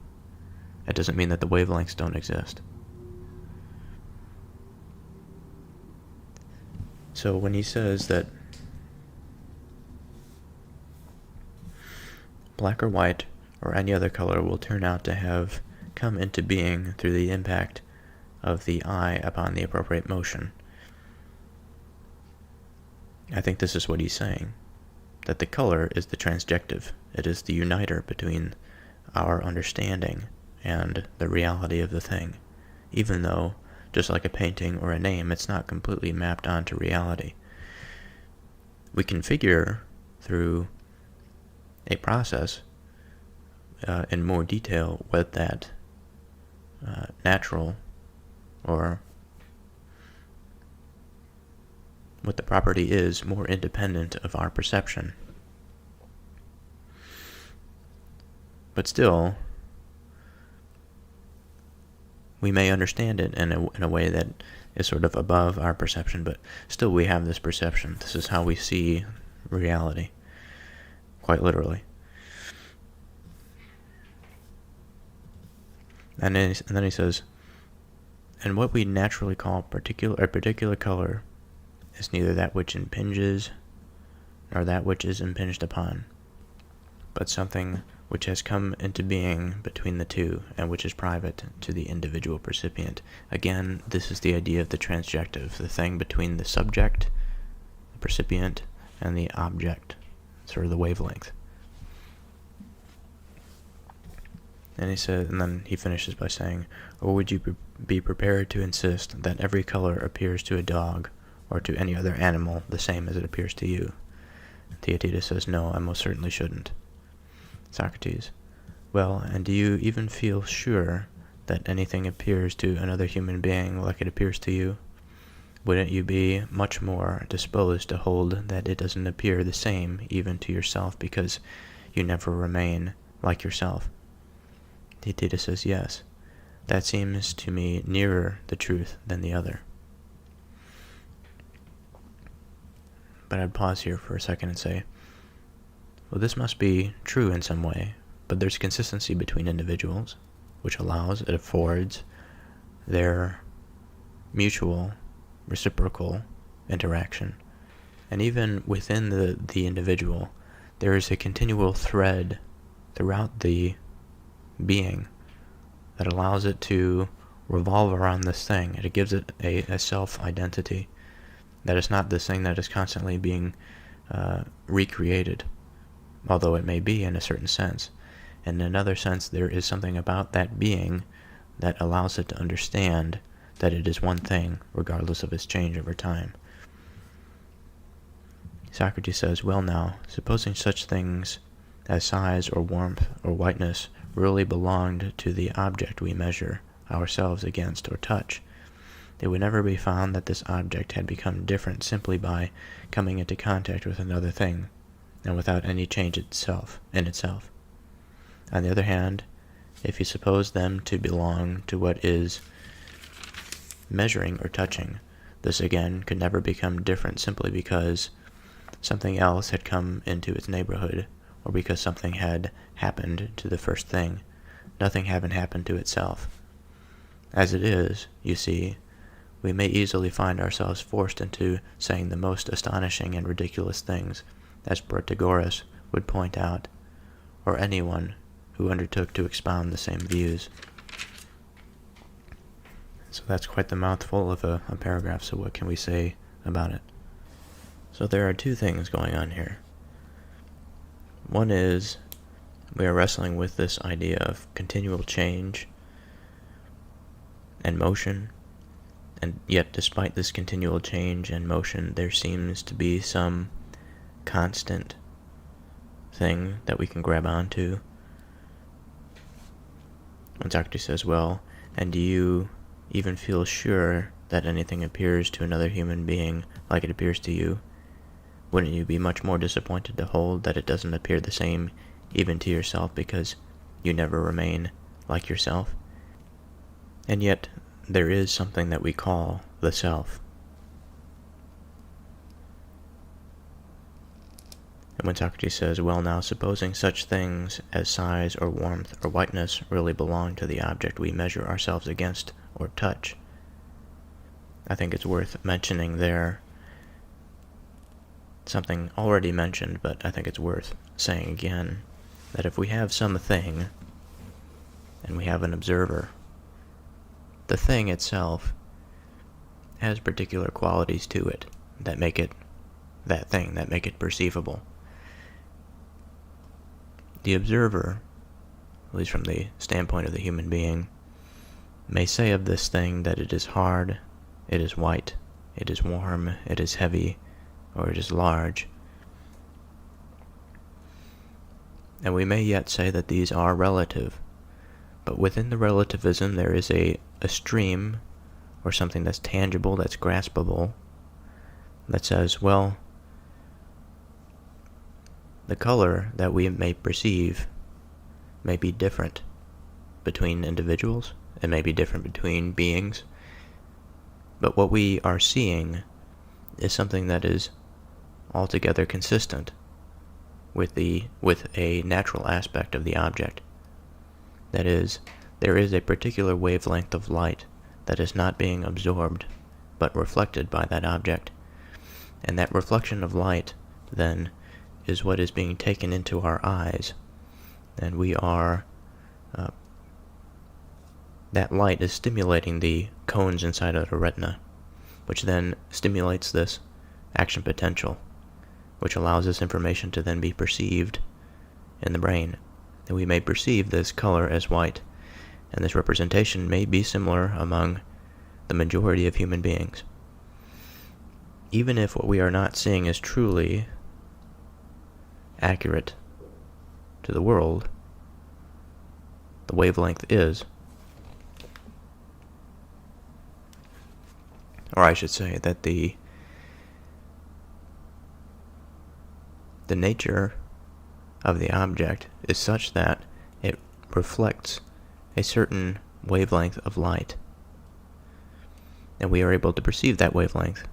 That doesn't mean that the wavelengths don't exist. So when he says that black or white or any other color will turn out to have come into being through the impact of the eye upon the appropriate motion, I think this is what he's saying, that the color is the transjective. It is the uniter between our understanding and the reality of the thing, even though, just like a painting or a name, it's not completely mapped onto reality. We can figure through a process in more detail what that natural or what the property is more independent of our perception. But still, we may understand it in a way that is sort of above our perception, but still we have this perception. This is how we see reality, quite literally. And then he says, and what we naturally call a particular color is neither that which impinges nor that which is impinged upon, but something which has come into being between the two and which is private to the individual percipient. Again, this is the idea of the transjective, the thing between the subject, the percipient, and the object, sort of the wavelength. And then he finishes by saying, or would you be prepared to insist that every color appears to a dog or to any other animal the same as it appears to you? Theaetetus says, no, I most certainly shouldn't. Socrates, well, and do you even feel sure that anything appears to another human being like it appears to you? Wouldn't you be much more disposed to hold that it doesn't appear the same even to yourself because you never remain like yourself? Theaetetus says, yes, that seems to me nearer the truth than the other. But I'd pause here for a second and say, well, this must be true in some way, but there's consistency between individuals, which it affords their mutual, reciprocal interaction. And even within the individual, there is a continual thread throughout the being that allows it to revolve around this thing. It gives it a self-identity that is not this thing that is constantly being recreated, although it may be in a certain sense. And in another sense, there is something about that being that allows it to understand that it is one thing, regardless of its change over time. Socrates says, well now, supposing such things as size or warmth or whiteness really belonged to the object we measure ourselves against or touch, it would never be found that this object had become different simply by coming into contact with another thing, and without any change in itself. On the other hand, if you suppose them to belong to what is measuring or touching, this again could never become different simply because something else had come into its neighborhood, or because something had happened to the first thing, nothing having happened to itself. As it is, you see, we may easily find ourselves forced into saying the most astonishing and ridiculous things, as Protagoras would point out, or anyone who undertook to expound the same views. So that's quite the mouthful of a paragraph, so what can we say about it? So there are two things going on here. One is, we are wrestling with this idea of continual change and motion, and yet despite this continual change and motion, there seems to be some constant thing that we can grab onto. When Socrates says, well, and do you even feel sure that anything appears to another human being like it appears to you? Wouldn't you be much more disappointed to hold that it doesn't appear the same even to yourself, because you never remain like yourself? And yet, there is something that we call the self. And when Socrates says, well now, supposing such things as size or warmth or whiteness really belong to the object we measure ourselves against or touch, I think it's worth mentioning there something already mentioned, but I think it's worth saying again, that if we have something and we have an observer, the thing itself has particular qualities to it that make it that thing, that make it perceivable. The observer, at least from the standpoint of the human being, may say of this thing that it is hard, it is white, it is warm, it is heavy, or it is large. And we may yet say that these are relative, but within the relativism there is a stream, or something that's tangible, that's graspable, that says, well, the color that we may perceive may be different between individuals, it may be different between beings, but what we are seeing is something that is altogether consistent with a natural aspect of the object. That is, there is a particular wavelength of light that is not being absorbed, but reflected by that object. And that reflection of light, then, is what is being taken into our eyes. And we are, that light is stimulating the cones inside of the retina, which then stimulates this action potential, which allows this information to then be perceived in the brain. And we may perceive this color as white, and this representation may be similar among the majority of human beings. Even if what we are not seeing is truly accurate to the world, the wavelength is. Or I should say that the nature of the object is such that it reflects a certain wavelength of light, and we are able to perceive that wavelength.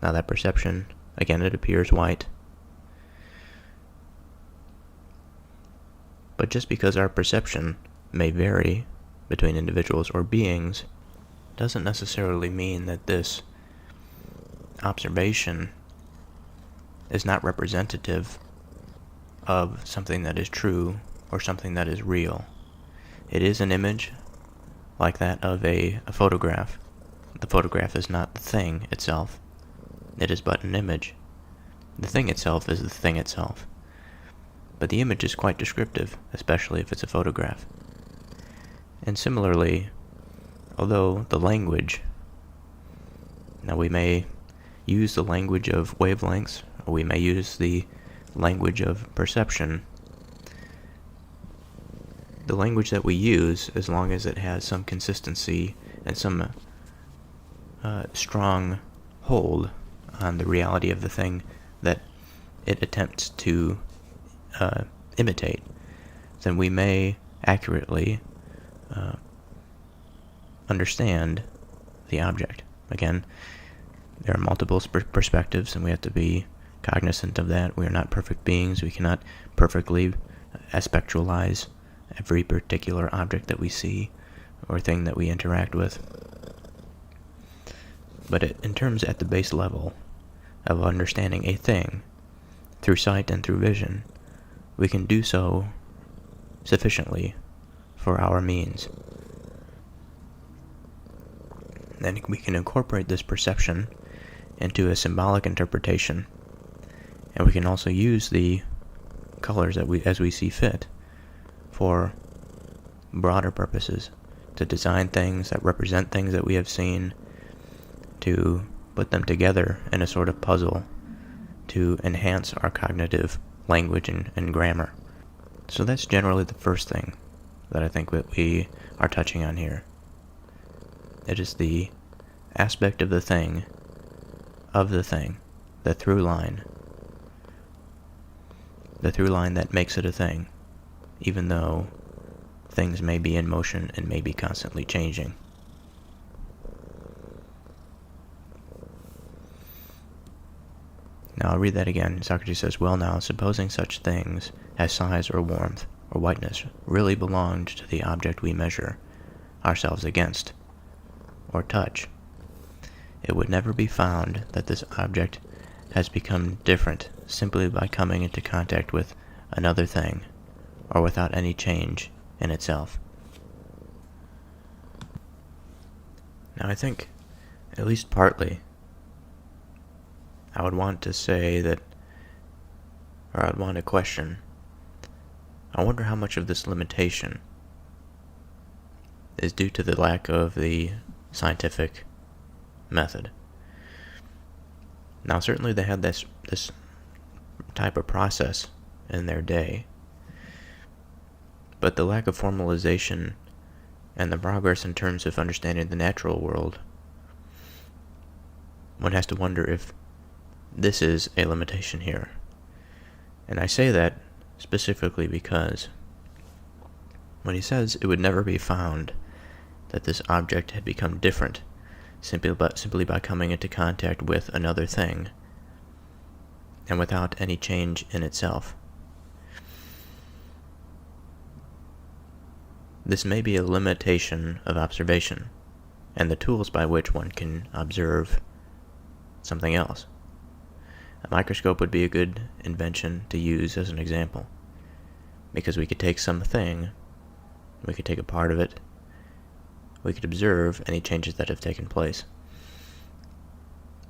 Now that perception, again, it appears white, but just because our perception may vary between individuals or beings doesn't necessarily mean that this observation is not representative of something that is true or something that is real. It is an image like that of a photograph. The photograph is not the thing itself. It is but an image. The thing itself is the thing itself. But the image is quite descriptive, especially if it's a photograph. And similarly, although the language, now we may use the language of wavelengths, or we may use the language of perception. The language that we use, as long as it has some consistency and some strong hold on the reality of the thing that it attempts to imitate, then we may accurately understand the object. Again, there are multiple perspectives, and we have to be cognizant of that. We are not perfect beings. We cannot perfectly aspectualize every particular object that we see or thing that we interact with. But in terms at the base level of understanding a thing through sight and through vision, we can do so sufficiently for our means. Then we can incorporate this perception into a symbolic interpretation, and we can also use the colors that as we see fit for broader purposes, to design things that represent things that we have seen, to put them together in a sort of puzzle, to enhance our cognitive language and grammar. So that's generally the first thing that I think that we are touching on here. It is the aspect of the thing, the through line that makes it a thing, even though things may be in motion and may be constantly changing. Now I'll read that again. Socrates says, "Well now, supposing such things as size or warmth or whiteness really belonged to the object we measure ourselves against, or touch, it would never be found that this object has become different simply by coming into contact with another thing, or without any change in itself." Now I think, at least partly, I would want to say that, or I would want to question, I wonder how much of this limitation is due to the lack of the scientific method. Now certainly they had this type of process in their day, but the lack of formalization and the progress in terms of understanding the natural world, one has to wonder if this is a limitation here. And I say that specifically because when he says it would never be found that this object had become different simply by coming into contact with another thing, and without any change in itself, this may be a limitation of observation and the tools by which one can observe something else. A microscope would be a good invention to use as an example, because we could take something, we could take a part of it, we could observe any changes that have taken place.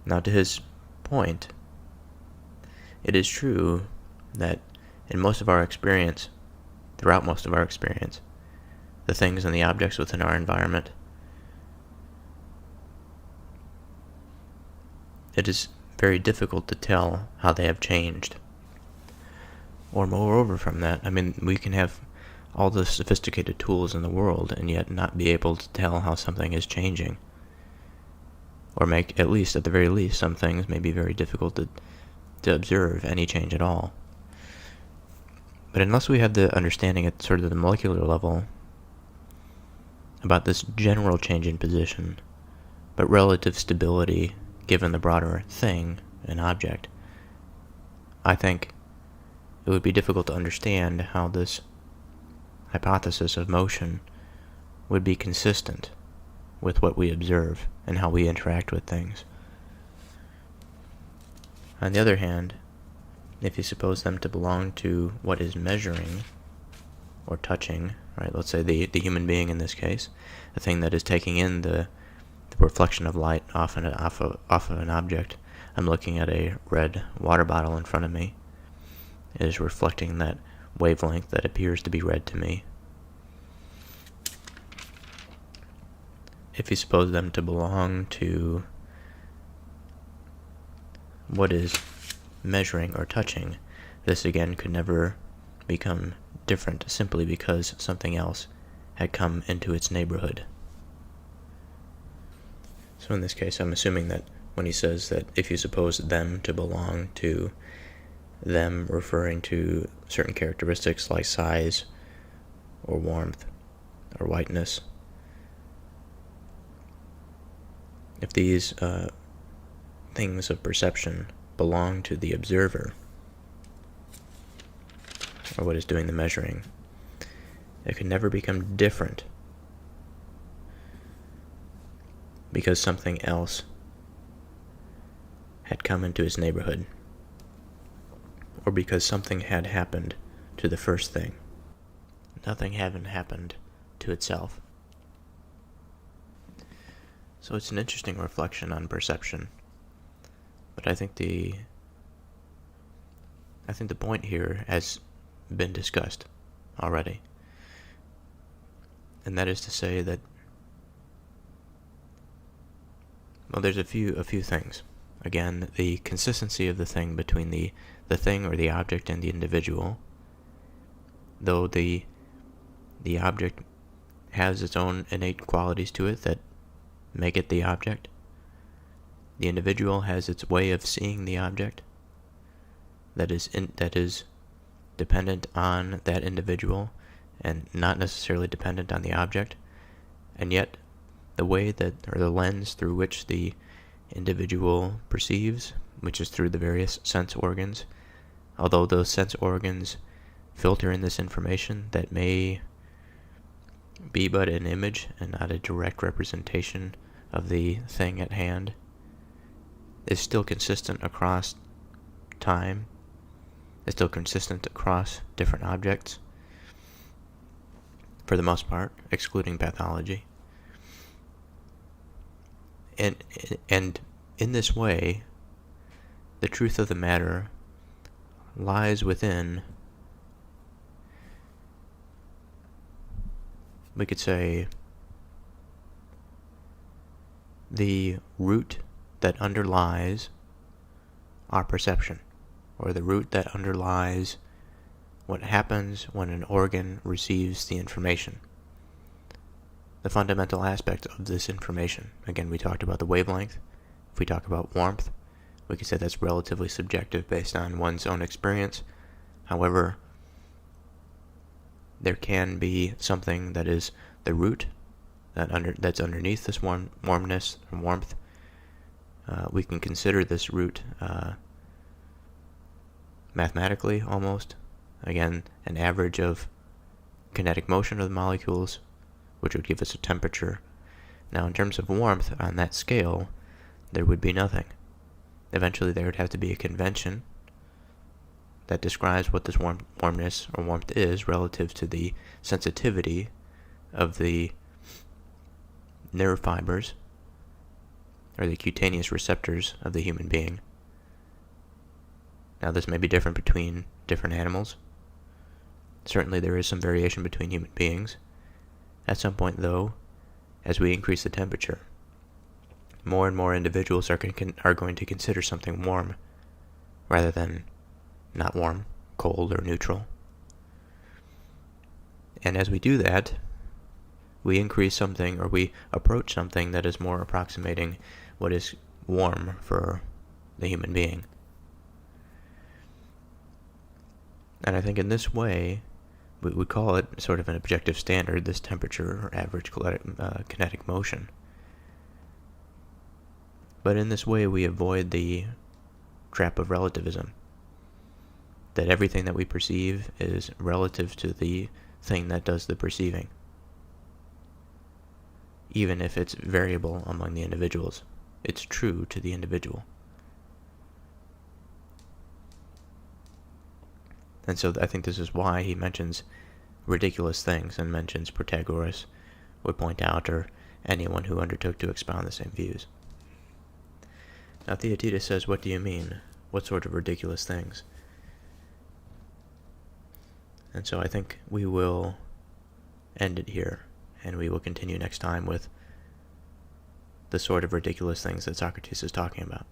Now to his point, it is true that in most of our experience, throughout most of our experience, the things and the objects within our environment, it is very difficult to tell how they have changed. Or moreover from that, I mean, we can have all the sophisticated tools in the world and yet not be able to tell how something is changing. Or make, at least, at the very least, some things may be very difficult to observe any change at all. But unless we have the understanding at sort of the molecular level about this general change in position, but relative stability given the broader thing, an object, I think it would be difficult to understand how this hypothesis of motion would be consistent with what we observe and how we interact with things. On the other hand, if you suppose them to belong to what is measuring or touching, right, let's say the human being in this case, the thing that is taking in the reflection of light off of an object. I'm looking at a red water bottle in front of me. It is reflecting that wavelength that appears to be red to me. If you suppose them to belong to what is measuring or touching, this again could never become different simply because something else had come into its neighborhood. So in this case, I'm assuming that when he says that if you suppose them to belong to them referring to certain characteristics like size or warmth or whiteness, if these things of perception belong to the observer, or what is doing the measuring, it can never become different because something else had come into its neighborhood, or because something had happened to the first thing. Nothing hadn't happened to itself. So it's an interesting reflection on perception, but I think the point here has been discussed already. and that is to say that, well, there's a few things. Again, the consistency of the thing between the thing or the object and the individual, though the object has its own innate qualities to it that make it the object. The individual has its way of seeing the object that is dependent on that individual and not necessarily dependent on the object, and yet the way that, or the lens through which the individual perceives, which is through the various sense organs, although those sense organs filter in this information that may be but an image and not a direct representation of the thing at hand, is still consistent across time, is still consistent across different objects, for the most part, excluding pathology. And in this way, the truth of the matter lies within, we could say, the root that underlies our perception, or the root that underlies what happens when an organ receives the information. The fundamental aspect of this information. Again, we talked about the wavelength. If we talk about warmth, we could say that's relatively subjective based on one's own experience. However, there can be something that is the root that's underneath this warmness and warmth. We can consider this root mathematically almost. Again, an average of kinetic motion of the molecules, which would give us a temperature. Now, in terms of warmth, on that scale, there would be nothing. Eventually, there would have to be a convention that describes what this warmness or warmth is relative to the sensitivity of the nerve fibers, or the cutaneous receptors of the human being. Now, this may be different between different animals. Certainly, there is some variation between human beings. At some point, though, as we increase the temperature, more and more individuals are going to consider something warm rather than not warm, cold, or neutral. And as we do that, we increase something, or we approach something that is more approximating what is warm for the human being. And I think in this way, we call it sort of an objective standard, this temperature or average kinetic motion. But in this way, we avoid the trap of relativism, that everything that we perceive is relative to the thing that does the perceiving, even if it's variable among the individuals. It's true to the individual. And so I think this is why he mentions ridiculous things and mentions Protagoras would point out, or anyone who undertook to expound the same views. Now Theaetetus says, what do you mean? What sort of ridiculous things? And so I think we will end it here, and we will continue next time with the sort of ridiculous things that Socrates is talking about.